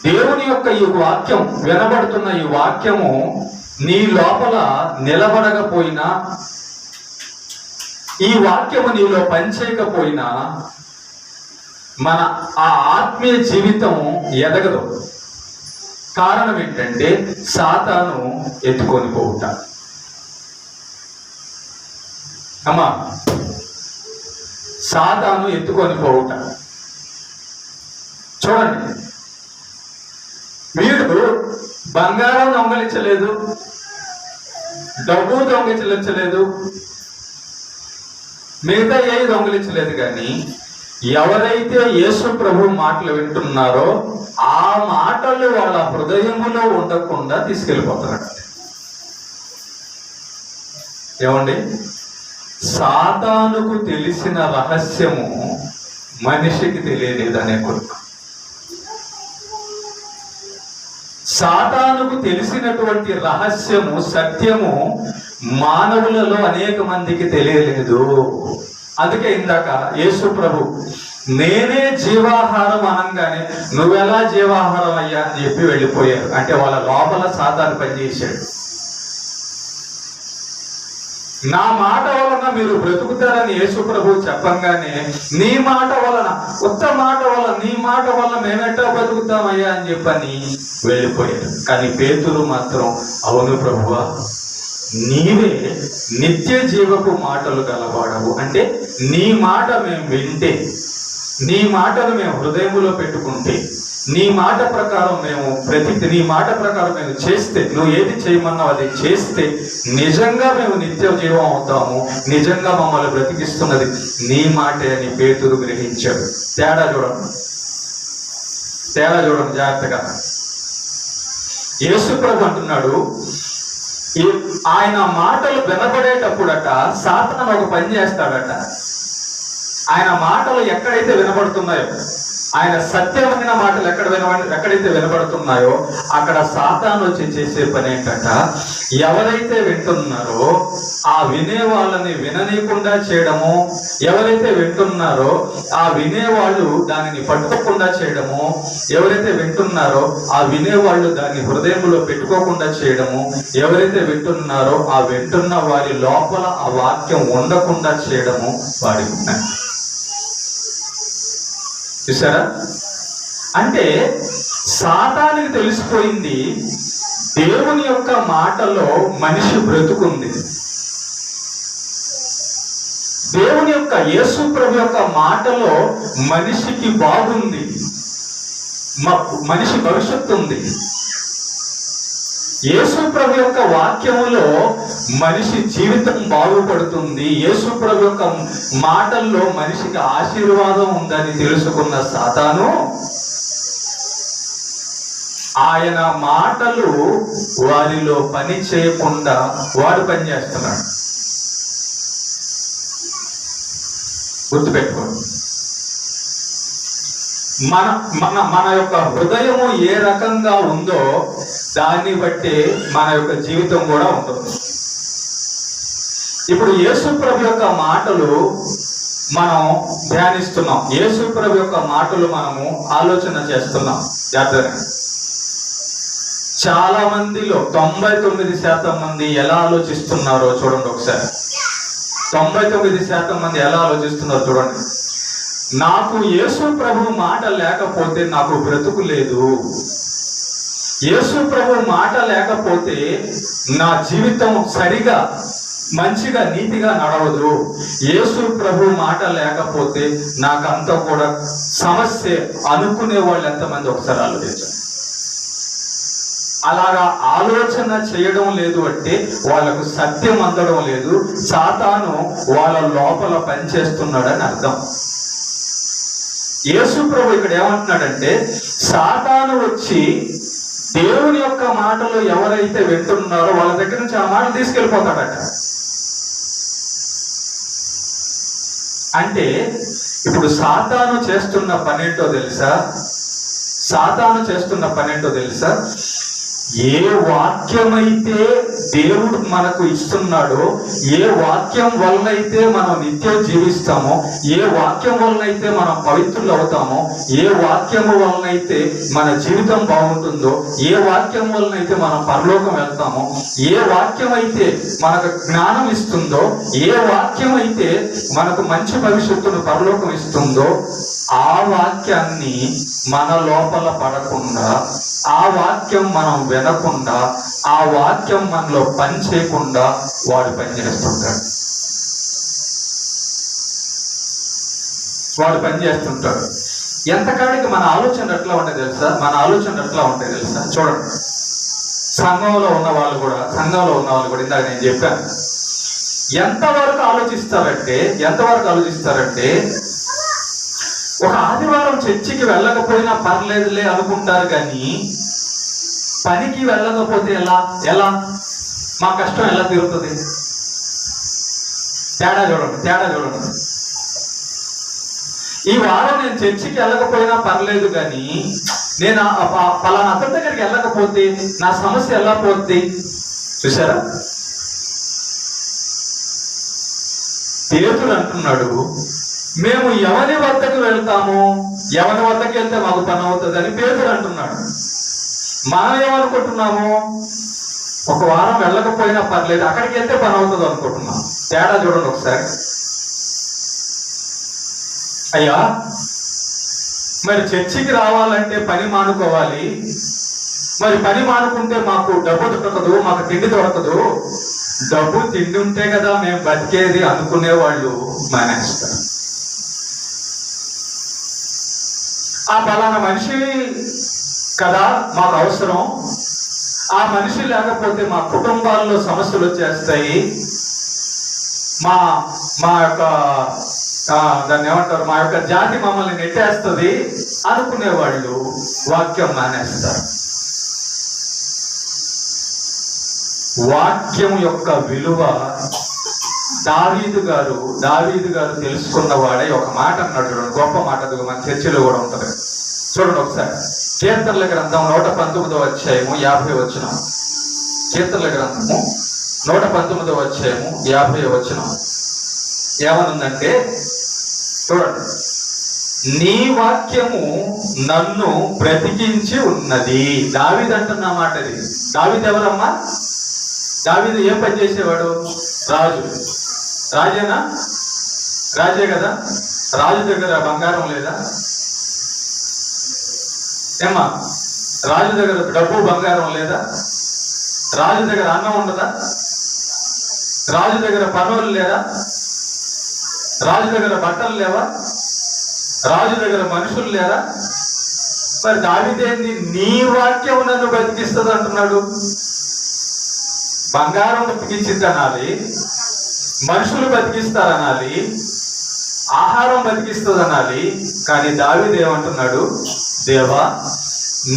దేవుని యొక్క ఈ వాక్యం వినబడుతున్న ఈ వాక్యము నీ లోపల నిలబడకపోయినా, ఈ వాక్యము నీలో పనిచేయకపోయినా మన ఆ ఆత్మీయ జీవితం ఎదగదు. కారణం ఏంటంటే సాతాను ఎత్తుకొని పోవుట. అమ్మా, సాతాను ఎత్తుకొని పోవుట. చూడండి, వీడు బంగారం దొంగలించలేదు, డబ్బు దొంగిలించలేదు, మిగతా ఏవి దొంగిలించలేదు. కానీ ఎవరైతే యేసు ప్రభు మాటలు వింటున్నారో ఆ మాటలు వాళ్ళ హృదయములో ఉండకుండా తీసుకెళ్ళిపోతారు. ఏమండి, సాతానుకు తెలిసిన రహస్యము మనిషికి తెలియలేదనే కొరకు. సాతానుకు తెలిసినటువంటి రహస్యము, సత్యము మానవులలో అనేక మందికి తెలియలేదు. అందుకే ఇందాక యేసు ప్రభు నేనే జీవాహారం అనగానే నువ్వెలా జీవాహారం అయ్యా అని చెప్పి వెళ్ళిపోయారు. అంటే వాళ్ళ లోపల సాతాను పనిచేశాడు. నా మాట వలన మీరు బ్రతుకుతారని యేసు ప్రభు చెప్పంగానే నీ మాట వలన, ఉత్త మాట వలన, నీ మాట వలన మేమెట్టా బ్రతుకుతామయ్యా అని చెప్పని వెళ్ళిపోయారు. కానీ పేతురు మాత్రం అవును ప్రభువా, నీవే నిత్య జీవపు మాటలు గలవాడవు. అంటే నీ మాట మేము వింటే, నీ మాటను మేము హృదయంలో పెట్టుకుంటే, నీ మాట ప్రకారం మేము నీ మాట ప్రకారం మేము చేస్తే, నువ్వు ఏది చేయమన్నావు అది చేస్తే నిజంగా మేము నిత్య జీవం అవుతాము, నిజంగా మమ్మల్ని బ్రతికిస్తున్నది నీ మాటే అని పేతురు గ్రహించాడు. తేడా చూడండి జాగ్రత్తగా. యేసు ప్రభు అంటున్నాడు, ఆయన మాటలు వినబడేటప్పుడట సాతాను ఒక పని చేస్తాడట. ఆయన మాటలు ఎక్కడైతే వినబడుతున్నాయో, ఆయన సత్యమైన మాటలు ఎక్కడైతే వినబడుతున్నాయో అక్కడ సాతాను వచ్చి చేసే పని ఏంటంట, ఎవరైతే వింటున్నారో ఆ వినే వాళ్ళని విననీయకుండా చేయడము, ఎవరైతే వింటున్నారో ఆ వినేవాళ్ళు దానిని పట్టుకోకుండా చేయడము, ఎవరైతే వింటున్నారో ఆ వినేవాళ్ళు దాన్ని హృదయంలో పెట్టుకోకుండా చేయడము, ఎవరైతే వింటున్నారో ఆ వింటున్న వారి లోపల ఆ వాక్యం ఉండకుండా చేయడము వాడికి ఉన్నాయి. చూసారా? అంటే సాతానికి తెలిసిపోయింది దేవుని యొక్క మాటలో మనిషి బ్రతుకుంది. దేవుని యొక్క యేసు ప్రభు యొక్క మాటలో మనిషికి బాగుంది, మనిషి భవిష్యత్తు ఉంది. యేసు ప్రభు యొక్క వాక్యములో మనిషి జీవితం బాగుపడుతుంది. యేసు ప్రభు యొక్క మాటల్లో మనిషికి ఆశీర్వాదం ఉందని తెలుసుకున్న సాతాను ఆయన మాటలు వారిలో పని చేయకుండా వాడు పని చేస్తున్నాడు. గుర్తుపెట్టుకోండి, మన యొక్క హృదయము ఏ రకంగా ఉందో దాన్ని బట్టి మన యొక్క జీవితం కూడా ఉంటుంది. ఇప్పుడు యేసు ప్రభు యొక్క మాటలు మనం ధ్యానిస్తున్నాం, యేసు ప్రభు యొక్క మాటలు మనము ఆలోచన చేస్తున్నాం. జాగ్రత్తగా, చాలా మందిలో 99% మంది ఎలా ఆలోచిస్తున్నారో చూడండి ఒకసారి. 99% మంది ఎలా ఆలోచిస్తున్నారో చూడండి. నాకు యేసు ప్రభు మాట లేకపోతే నాకు బ్రతుకు లేదు, యేసు ప్రభు మాట లేకపోతే నా జీవితం సరిగా మంచిగా నీతిగా నడవదు, యేసు ప్రభు మాట లేకపోతే నాకంతా కూడా సమస్య అనుకునే వాళ్ళు ఎంతమంది ఒకసారి ఆలోచించారు. అలాగా ఆలోచన చేయడం లేదు అంటే వాళ్ళకు సత్యం అందడం లేదు, సాతాను వాళ్ళ లోపల పనిచేస్తున్నాడని అర్థం. యేసు ప్రభు ఇక్కడ ఏమంటున్నాడంటే, సాతాను వచ్చి దేవుని యొక్క మాటలు ఎవరైతే వింటున్నారో వాళ్ళ దగ్గర నుంచి ఆ మాటలు తీసుకెళ్ళిపోతాడట. అంటే ఇప్పుడు సాతాను చేస్తున్న పనేంటో తెలుసా? సాతాను చేస్తున్న పనేంటో తెలుసా? ఏ వాక్యమైతే దేవుడు మనకు ఇస్తున్నాడో, ఏ వాక్యం వలనైతే మనం నిత్యం జీవిస్తామో, ఏ వాక్యం వలనైతే మనం పవిత్రులు అవుతామో, ఏ వాక్యము వలనైతే మన జీవితం బాగుంటుందో, ఏ వాక్యం వలనైతే మనం పరలోకం వెళ్తామో, ఏ వాక్యం అయితే మనకు జ్ఞానం ఇస్తుందో, ఏ వాక్యం అయితే మనకు మంచి భవిష్యత్తును పరలోకం ఇస్తుందో ఆ వాక్యాన్ని మన లోపల పడకుండా, ఆ వాక్యం మనం వినకుండా, ఆ వాక్యం మనలో పని చేయకుండా వాడు పనిచేస్తుంటాడు. ఎంతకాడికి మన ఆలోచన ఎట్లా ఉంటాయి తెలుసా? చూడండి, సంఘంలో ఉన్న వాళ్ళు కూడా ఇందాక నేను చెప్పాను, ఎంతవరకు ఆలోచిస్తారంటే ఒక ఆదివారం చర్చికి వెళ్ళకపోయినా పర్లేదులే అనుకుంటారు, కానీ పనికి వెళ్ళకపోతే ఎలా మా కష్టం ఎలా తీరుతుంది? తేడా చూడండి. ఈ వారం నేను చర్చికి వెళ్ళకపోయినా పర్లేదు, కానీ నేను పలానా అతని దగ్గరికి వెళ్ళకపోతే నా సమస్య ఎలా పోద్ది? చూసారా? పేతురు అంటున్నాడు, మేము ఎవరి వద్దకు వెళ్తాము, ఎవరి వద్దకు వెళ్తే మాకు పని అవుతుంది అని పేతురు అంటున్నాడు. మనం ఏమనుకుంటున్నాము? ఒక వారం వెళ్ళకపోయినా పర్లేదు, అక్కడికి వెళ్తే పని అవుతుంది అనుకుంటున్నాం. తేడా చూడండి ఒకసారి. అయ్యా, మరి చర్చికి రావాలంటే పని మానుకోవాలి, మరి పని మానుకుంటే మాకు డబ్బు దొరకదు, మాకు తిండి దొరకదు. డబ్బు తిండి ఉంటే కదా మేము బతికేది అనుకునే వాళ్ళు మానేస్తారు. ఆ పలానా మనిషి కదా మాకు అవసరం, ఆ మనిషి లేకపోతే మా కుటుంబాల్లో సమస్యలు వచ్చేస్తాయి, మా యొక్క దాన్ని ఏమంటారు, మా యొక్క జాతి మమ్మల్ని నెట్టేస్తుంది అనుకునేవాళ్ళు వాక్యం మానేస్తారు. వాక్యం యొక్క విలువ దావీదు గారు తెలుసుకున్న వాడే ఒక మాట అన్నాడు. గొప్ప మాట, మన చర్చిలో కూడా ఉంటుంది. చూడండి ఒకసారి. కీర్తనల గ్రంథం 119వ అధ్యాయము 50వ వచనం. కీర్తనల గ్రంథము 119వ అధ్యాయము 50వ వచనం ఏమనుందంటే, చూడండి, నీ వాక్యము నన్ను బ్రతికించి ఉన్నది. దావీదు అంటున్న మాట ఇది. దావీదు ఎవరమ్మా? దావీదు ఏం పని చేసేవాడు? రాజేనా? రాజే కదా. రాజు దగ్గర బంగారం లేదా? ఏమ్మా, రాజు దగ్గర డబ్బు బంగారం లేదా? రాజు దగ్గర అన్నం ఉండదా? రాజు దగ్గర పనులు లేరా? రాజు దగ్గర బట్టలు లేవా? రాజు దగ్గర మనుషులు లేరా? మరి దావీదేంది నీ వాక్యం నన్ను బతికిస్తుంది అంటున్నాడు. బంగారం బతికించింది అనాలి, మనుషులు బతికిస్తారనాలి, ఆహారం బతికిస్తుంది అనాలి, కానీ దావీదు ఏమంటున్నాడు? దేవా,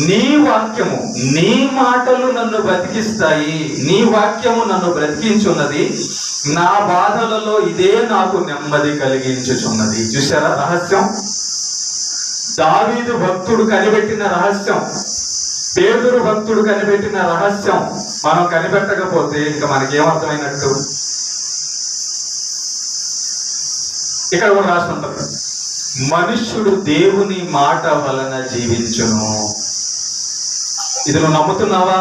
నీ వాక్యము, నీ మాటలు నన్ను బతికిస్తాయి, నీ వాక్యము నన్ను బ్రతికించున్నది, నా బాధలలో ఇదే నాకు నెమ్మది కలిగించుచున్నది. చూసారా రహస్యం? దావీదు భక్తుడు కనిపెట్టిన రహస్యం, పేతురు భక్తుడు కనిపెట్టిన రహస్యం మనం కనిపెట్టకపోతే ఇంకా మనకేమర్థమైనట్టు? ఇక్కడ కూడా రాసి ఉంటుంది, మనుష్యుడు దేవుని మాట వలన జీవించును. ఇది నువ్వు నమ్ముతున్నావా?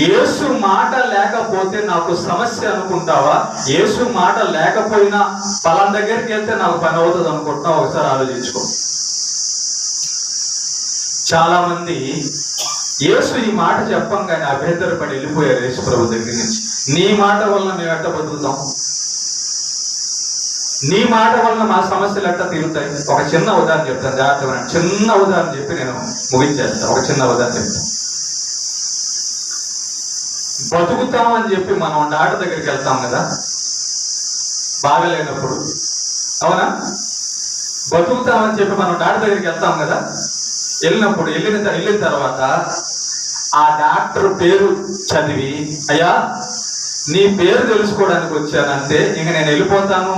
యేసు మాట లేకపోతే నాకు సమస్య అనుకుంటావా? యేసు మాట లేకపోయినా పలానా దగ్గరికి వెళ్తే నాకు పని అవుతుంది అనుకుంటున్నావు? ఒకసారి ఆలోచించుకో. చాలా మంది యేసు ఈ మాట చెప్పంగానే అభ్యంతరపడి వెళ్ళిపోయారు యేసు ప్రభు దగ్గర నుంచి. నీ మాట వలన మేము ఎట్ట బతుకుతాం? నీ మాట వలన మా సమస్యలు ఎట్ట తీరుతాయి? ఒక చిన్న ఉదాహరణ చెప్తాను, జాగ్రత్తగా. చిన్న ఉదాహరణ చెప్పి నేను ముగించేస్తాను. ఒక చిన్న ఉదాహరణ చెప్తాను. బతుకుతామని చెప్పి మనం డాక్టర్ దగ్గరికి వెళ్తాం కదా, బాగలేనప్పుడు, అవునా? బతుకుతామని చెప్పి మనం డాక్టర్ దగ్గరికి వెళ్తాం కదా. వెళ్ళిన తర్వాత ఆ డాక్టర్ పేరు చదివి, అయ్యా నీ పేరు తెలుసుకోవడానికి వచ్చానంటే ఇంక నేను వెళ్ళిపోతాను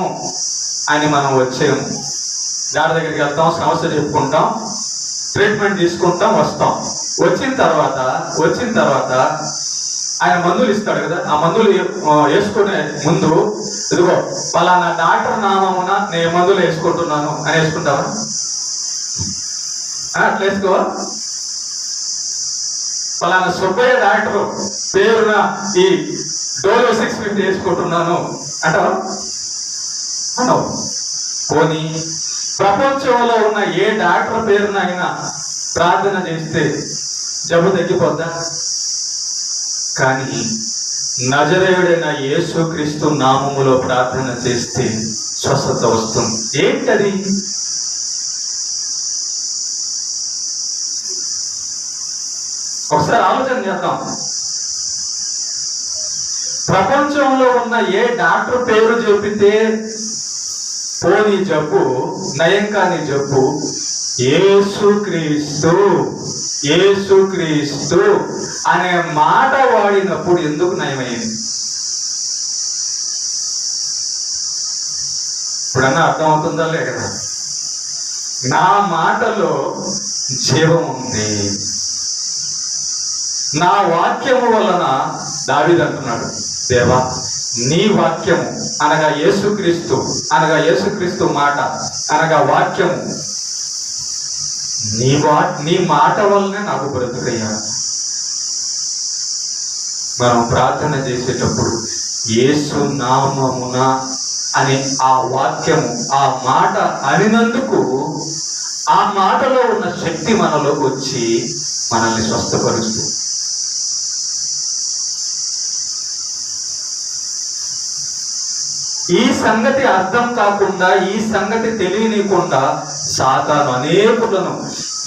అని మనం వచ్చాము. డాక్టర్ దగ్గరికి వెళ్తాం, సమస్య చెప్పుకుంటాం, ట్రీట్మెంట్ తీసుకుంటాం, వస్తాం. వచ్చిన తర్వాత ఆయన మందులు ఇస్తాడు కదా. ఆ మందులు వేసుకునే ముందు, ఇదిగో పలానా డాక్టర్ నామమున నేను మందులు వేసుకుంటున్నాను అని వేసుకుంటావా? అట్లా వేసుకోవా? పలానా సుబ్బయ్య డాక్టర్ పేరున ఈ డోలో 650 వేసుకుంటున్నాను అంటావా? అనవు. పోనీ ప్రపంచంలో ఉన్న ఏ డాక్టర్ పేరునైనా ప్రార్థన చేస్తే జబ్బు తగ్గిపోద్దా? కానీ నజరేయుడైన యేసుక్రీస్తు నామములో ప్రార్థన చేస్తే స్వస్థత వస్తుంది. ఏంటది? ఒకసారి ఆలోచన చేద్దాం. ప్రపంచంలో ఉన్న ఏ డాక్టర్ పేరు చెబితే పోనీ జబ్బు నయం కాని జబ్బు యేసుక్రీస్తు యేసుక్రీస్తు అనే మాట వాడినప్పుడు ఎందుకు నయమైంది? ఇప్పుడన్నా అర్థమవుతుందా లేదా? నా మాటలో జీవం ఉంది, నా వాక్యము వలన దావీదు అంటున్నాడు, దేవా నీ వాక్యము అనగా యేసుక్రీస్తు మాట అనగా వాక్యము నీ మాట వల్లనే నాకు బ్రతుకయ్యా. మనం ప్రార్థన చేసేటప్పుడు యేసు నామమున అనే ఆ వాక్యము ఆ మాట అనినందుకు ఆ మాటలో ఉన్న శక్తి మనలోకి వచ్చి మనల్ని స్వస్థపరుస్తుంది. ఈ సంగతి అర్థం కాకుండా, ఈ సంగతి తెలియనీయకుండా సాతాను అనేకులను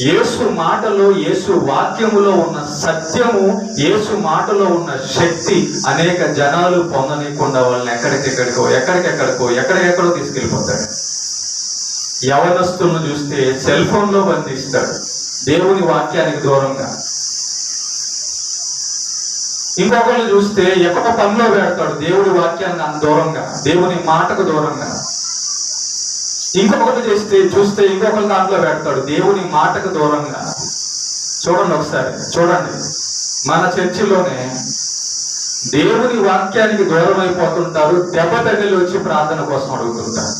యేసు మాటలో యేసు వాక్యములో ఉన్న సత్యము, యేసు మాటలో ఉన్న శక్తి అనేక జనాలు పొందనీయకుండా వాళ్ళని ఎక్కడికెక్కడికో తీసుకెళ్ళిపోతాడు. యవనస్తులను చూస్తే సెల్ ఫోన్ లో బంధిస్తాడు, దేవుని వాక్యానికి దూరంగా. ఇంకొకళ్ళు చూస్తే ఎక్కడో పనిలో పెడతాడు, దేవుడి వాక్యానికి దూరంగా, దేవుని మాటకు దూరంగా. ఇంకొకటి చూస్తే ఇంకొకరు దాంట్లో పెడతాడు, దేవుని మాటకు దూరంగా. చూడండి మన చర్చిలోనే దేవుని వాక్యానికి దూరం అయిపోతుంటారు, దెబ్బ తగిలి వచ్చి ప్రార్థన కోసం అడుగుతుంటారు.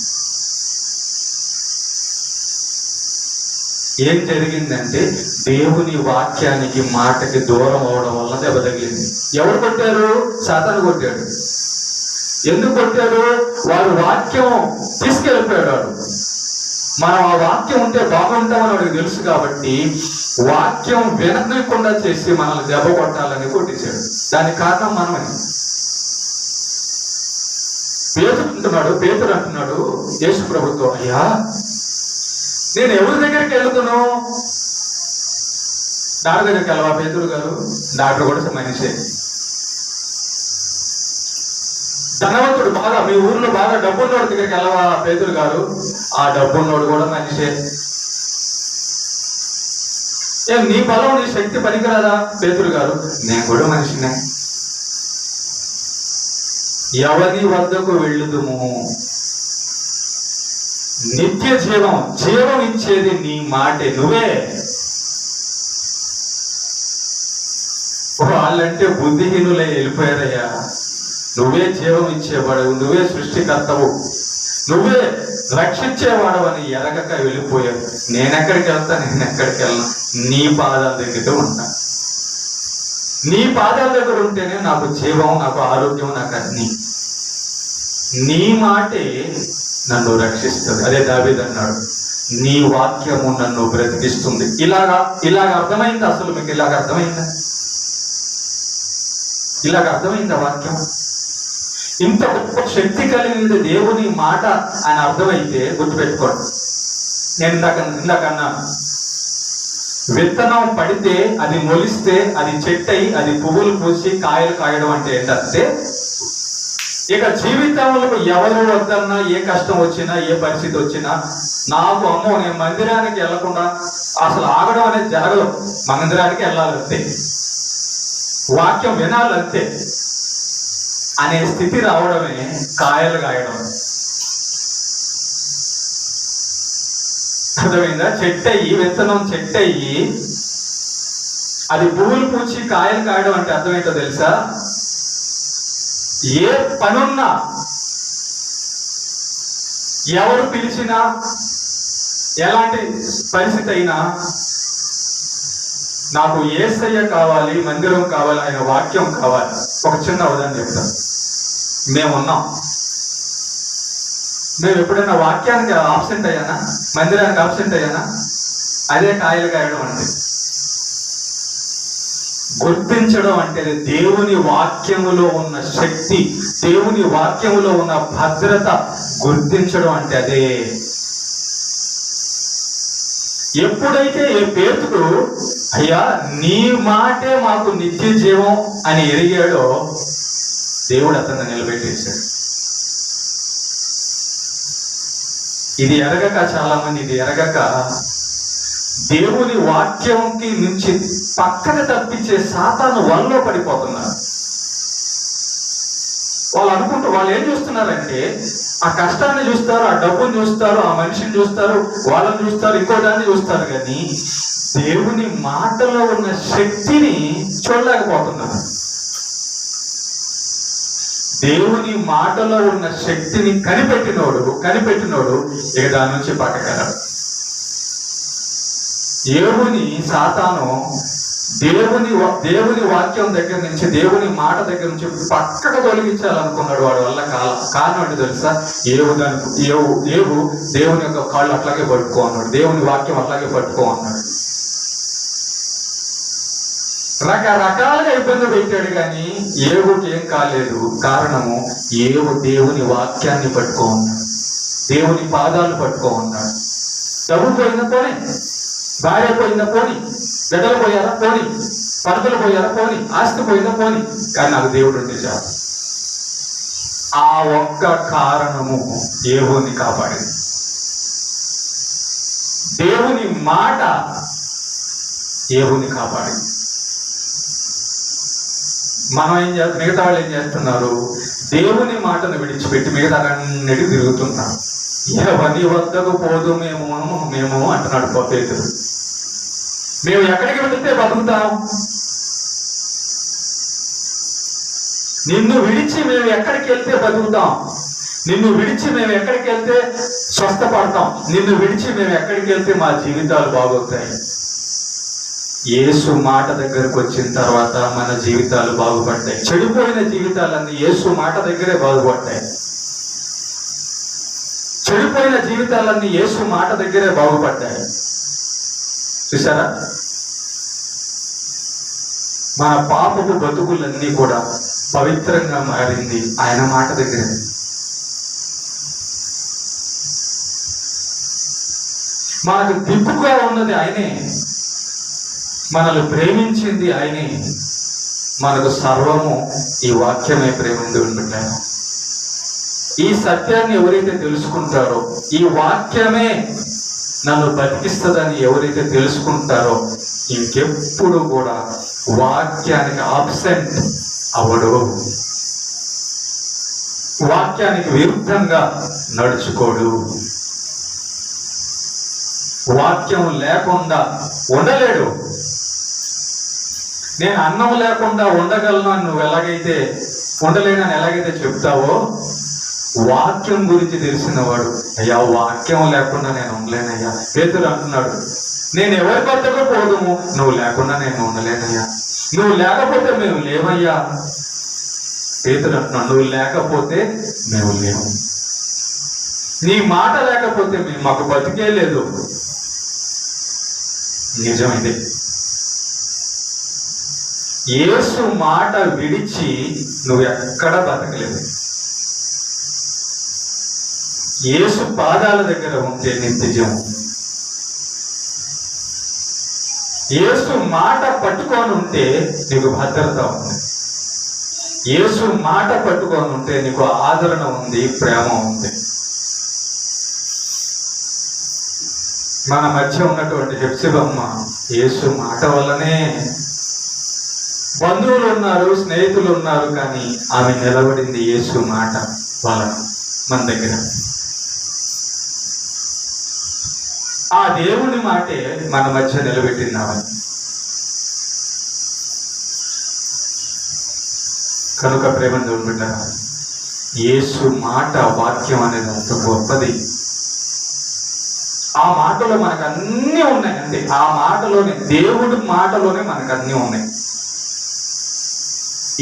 ఏం జరిగిందంటే దేవుని వాక్యానికి మాటకి దూరం అవడం వల్ల దెబ్బ తగిలింది. ఎవరు కొట్టారు? సాతాను కొట్టాడు. ఎందుకు కొట్టాడు? వాడు వాక్యం తీసుకెళ్ళిపోయాడు. మనం ఆ వాక్యం ఉంటే బాగుంటామని వాడికి తెలుసు కాబట్టి వాక్యం వినకుండా చేసి మనల్ని దెబ్బ కొట్టాలని కొట్టేశాడు. దానికి కారణం మనమే. పేతురు అంటున్నాడు యేసు ప్రభుతో, అయ్యా నేను ఎవరి దగ్గరికి వెళ్తున్నాను? డాక్టర్ దగ్గరికి వెళ్ళవా పేతురు గారు? డాక్టర్ కూడా మనిషే. ధనవంతుడు బాగా, మీ ఊర్లో బాగా డబ్బున్నోడి దగ్గరికి వెళ్ళవా పేతురు గారు? ఆ డబ్బున్నోడు కూడా మనిషే. నీ బలం నీ శక్తి పనికిరాదా పేతురు గారు? నేను కూడా మనిషినే. ఎవరి వద్దకు వెళ్ళుదుము? నిత్య జీవం ఇచ్చేది నీ మాటే, నువ్వే. వాళ్ళంటే బుద్ధిహీనులే వెళ్ళిపోయారయ్యా. నువ్వే జీవం ఇచ్చేవాడు, నువ్వే సృష్టికర్తవు, నువ్వే రక్షించేవాడు అని ఎరగక వెళ్ళిపోయారు. నేనెక్కడికి వెళ్ళను, నీ పాదాల దగ్గర ఉంటా. నీ పాదాల దగ్గర ఉంటేనే నాకు జీవం, నాకు ఆరోగ్యం, నాకు అన్ని. నీ మాటే నన్ను రక్షిస్తుంది. అదే దావీదు అన్నాడు, నీ వాక్యము నన్ను బ్రతికిస్తుంది. ఇలాగ అర్థమైంది. అసలు మీకు ఇలాగ అర్థమైందా వాక్యం? ఇంత గొప్ప శక్తి కలిగింది దేవుని మాట అని అర్థమైతే గుర్తుపెట్టుకోండి. నేను ఇందాకన్నా విత్తనం పడితే అది మొలిస్తే అది చెట్టయి అది పువ్వులు పూసి కాయలు కాయడం అంటే ఏంటంటే, ఇక జీవితంలో ఎవరు వద్దన్నా, ఏ కష్టం వచ్చినా, ఏ పరిస్థితి వచ్చినా, నాకు అమ్మో నేను మందిరానికి వెళ్లకుండా అసలు ఆగడం అనేది జరగదు. మందిరానికి వెళ్ళాలంతే, వాక్యం వినాలంతే అనే స్థితి రావడమే కాయలు కాయడం. అర్థమైందా? చెట్టయ్యి, విత్తనం చెట్టయ్యి అది పువ్వులు పూచి కాయలు కాయడం అంటే అర్థమైందో తెలుసా? ఏ పనున్నా, ఎవరు పిలిచినా, ఎలాంటి పరిస్థితి అయినా నాకు యేసయ్య కావాలి, మందిరం కావాలి, ఆయన వాక్యం కావాలి. ఒక చిన్న ఉదాహరణ చెప్తాను. మేము ఎప్పుడైనా వాక్యానికి ఆబ్సెంట్ అయ్యానా, మందిరానికి ఆబ్సెంట్ అయ్యానా? అదే కాయలు కాయడం అంటే. గుర్తించడం అంటే దేవుని వాక్యములో ఉన్న శక్తి, దేవుని వాక్యములో ఉన్న భద్రత గుర్తించడం అంటే అదే. ఎప్పుడైతే ఏ పేతుడు అయ్యా నీ మాటే మాకు నిత్య జీవం అని ఎరిగాడో దేవుడు అతన్ని నిలబెట్టేశాడు. ఇది ఎరగక చాలా మంది ఇది ఎరగక దేవుని వాక్యంకి నుంచి పక్కన తప్పించే సాతాను వలలో పడిపోతున్నారు. వాళ్ళు ఏం చూస్తున్నారంటే ఆ కష్టాన్ని చూస్తారు, ఆ డబ్బుని చూస్తారు, ఆ మనిషిని చూస్తారు, వాళ్ళని చూస్తారు, ఇంకో దాన్ని చూస్తారు, కానీ దేవుని మాటలో ఉన్న శక్తిని చూడలేకపోతున్నారు. దేవుని మాటలో ఉన్న శక్తిని కనిపెట్టినోడు ఇక దాని నుంచి పక్కకెళ్ళడు. యోబుని సాతాను దేవుని వాక్యం దగ్గర నుంచి, దేవుని మాట దగ్గర నుంచి పక్కకు తొలగించాలనుకున్నాడు. వాడు వల్ల కారణం ఏంటి తెలుసా? ఏవు దేవుని యొక్క కాళ్ళు అట్లాగే పట్టుకో అన్నాడు, దేవుని వాక్యం అట్లాగే పట్టుకో అన్నాడు. రకరకాలుగా ఇబ్బంది పెట్టాడు, కానీ ఏవుకి ఏం కాలేదు. కారణము ఏవు దేవుని వాక్యాన్ని పట్టుకో ఉన్నాడు, దేవుని పాదాలు పట్టుకో ఉన్నాడు. డబ్బు పోయిన పోనీ, భార్య పోయిన పోని, బిడ్డలు పోయారా పోని, పరదలు పోయారా పోని, ఆస్తి పోయినా పోని, కానీ నాకు దేవుడు ఉంటే చాలు. ఆ ఒక్క కారణము ఏవుని కాపాడింది. దేవుని మాట ఏవుని కాపాడింది. మనం మిగతా వాళ్ళు ఏం చేస్తున్నారు? దేవుని మాటను విడిచిపెట్టి మిగతా అన్నిటికీ తిరుగుతున్నారు. ఎవరి వద్దకు పోదు మేము అంటున్నాడు పేతురు. మేము ఎక్కడికి వెళితే బతుకుతాం? నిన్ను విడిచి మేము ఎక్కడికి వెళ్తే బతుకుతాం? నిన్ను విడిచి మేము ఎక్కడికి వెళ్తే స్వస్థపడతాం? నిన్ను విడిచి మేము ఎక్కడికి వెళ్తే మా జీవితాలు బాగవుతాయి? యేసు మాట దగ్గరకు వచ్చిన తర్వాత మన జీవితాలు బాగుపడ్డాయి. చెడిపోయిన జీవితాలన్నీ యేసు మాట దగ్గరే బాగుపడ్డాయి. చెడిపోయిన జీవితాలన్నీ యేసు మాట దగ్గరే బాగుపడ్డాయి. చూసారా? మన పాపపు బతుకులన్నీ కూడా పవిత్రంగా మారింది ఆయన మాట దగ్గరే. మనకు దిక్కుగా ఉన్నది ఆయనే, మనల్ని ప్రేమించింది ఆయనే, మనకు సర్వము ఈ వాక్యమే ప్రేమింది ఉంటున్నాను. ఈ సత్యాన్ని ఎవరైతే తెలుసుకుంటారో, ఈ వాక్యమే నన్ను బతికిస్తుందని ఎవరైతే తెలుసుకుంటారో, ఇంకెప్పుడు కూడా వాక్యానికి ఆబ్సెంట్ అవడు, వాక్యానికి విరుద్ధంగా నడుచుకోడు. వాక్యం లేకుండా ఉండలేడు. నేను అన్నం లేకుండా ఉండగలను అని నువ్వు ఉండలేనని ఎలాగైతే చెప్తావో, వాక్యం గురించి తెలిసినవాడు అయ్యా వాక్యం లేకుండా నేను ఉండలేనయ్యా. పేతురు అంటున్నాడు, నేను ఎవరి వద్దకు పోదుము, నువ్వు లేకుండా నేను ఉండలేనయ్యా. నువ్వు లేకపోతే మేము లేవయ్యా. పేతురు అంటున్నాడు, నువ్వు లేకపోతే మేము లేవు, నీ మాట లేకపోతే మాకు బతికే లేదు. నిజమైంది. యేసు మాట విడిచి నువ్వు ఎక్కడ బతకలేదు. యేసు పాదాల దగ్గర ఉంటే నిత్యజీవం. యేసు మాట పట్టుకొని ఉంటే నీకు భద్రత ఉంది. యేసు మాట పట్టుకొని ఉంటే నీకు ఆదరణ ఉంది, ప్రేమ ఉంది. మన మధ్య ఉన్నటువంటి హెప్సిబమ్మ యేసు మాట వల్లనే, బంధువులు ఉన్నారు, స్నేహితులు ఉన్నారు, కానీ ఆమె నిలబడింది యేసు మాట వలన మన దగ్గర. ఆ దేవుని మాటే మన మధ్య నిలబెట్టిందామని. కనుక ప్రేమ బిడ్డరా, యేసు మాట వాక్యం అనేది అంత గొప్పది. ఆ మాటలో మనకు అన్నీ ఉన్నాయి. అంతే, ఆ మాటలోనే, దేవుడి మాటలోనే మనకు అన్నీ ఉన్నాయి.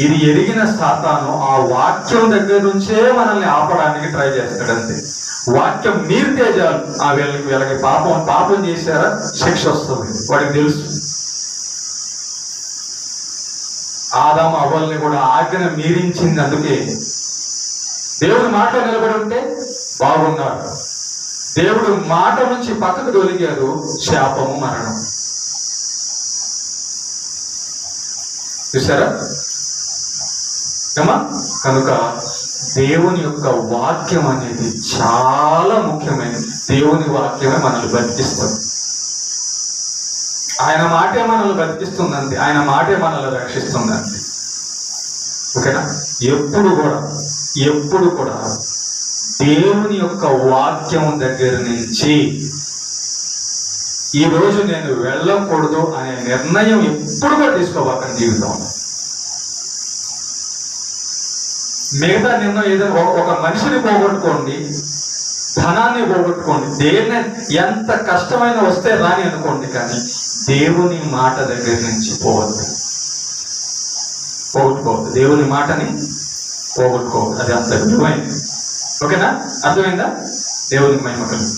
ఇది ఎరిగిన సాతాను ఆ వాక్యం దగ్గర నుంచే మనల్ని ఆపడానికి ట్రై చేస్తాడు. అంతే, వాక్యం మీరితే చాలు, వీళ్ళకి పాపం చేశారా శిక్ష వస్తుంది, వాడికి తెలుసు. ఆదాము అవ్వల్ని కూడా ఆజ్ఞ మీరించింది. అందుకే దేవుని మాటలో నిలబడి ఉంటే బాగున్నారు, దేవుడు మాట నుంచి పక్కకు తొలిగారు, శాపము మరణం. చూసారా ఏమా? కనుక దేవుని యొక్క వాక్యం అనేది చాలా ముఖ్యమైనది. దేవుని వాక్యమే మనల్ని బతికిస్తుంది. ఆయన మాటే మనల్ని బతికిస్తుందండి. ఆయన మాటే మనల్ని రక్షిస్తుందండి. ఓకేనా? ఎప్పుడు కూడా దేవుని యొక్క వాక్యం దగ్గర నుంచి ఈ రోజు నేను వెళ్ళకూడదు అనే నిర్ణయం ఎప్పుడు కూడా తీసుకోవాలని జీవితంలో. మిగతా నిర్ణయం ఏదైనా ఒక మనిషిని పోగొట్టుకోండి, ధనాన్ని పోగొట్టుకోండి, దేన్ని ఎంత కష్టమైన వస్తే రాని అనుకోండి, కానీ దేవుని మాట దగ్గర నుంచి పోగొట్టుకోవద్దు. దేవుని మాటని పోగొట్టుకోవద్దు. అది అంత విలువైంది. ఓకేనా? అర్థమైందా? దేవునికి మహిమ కలుగు.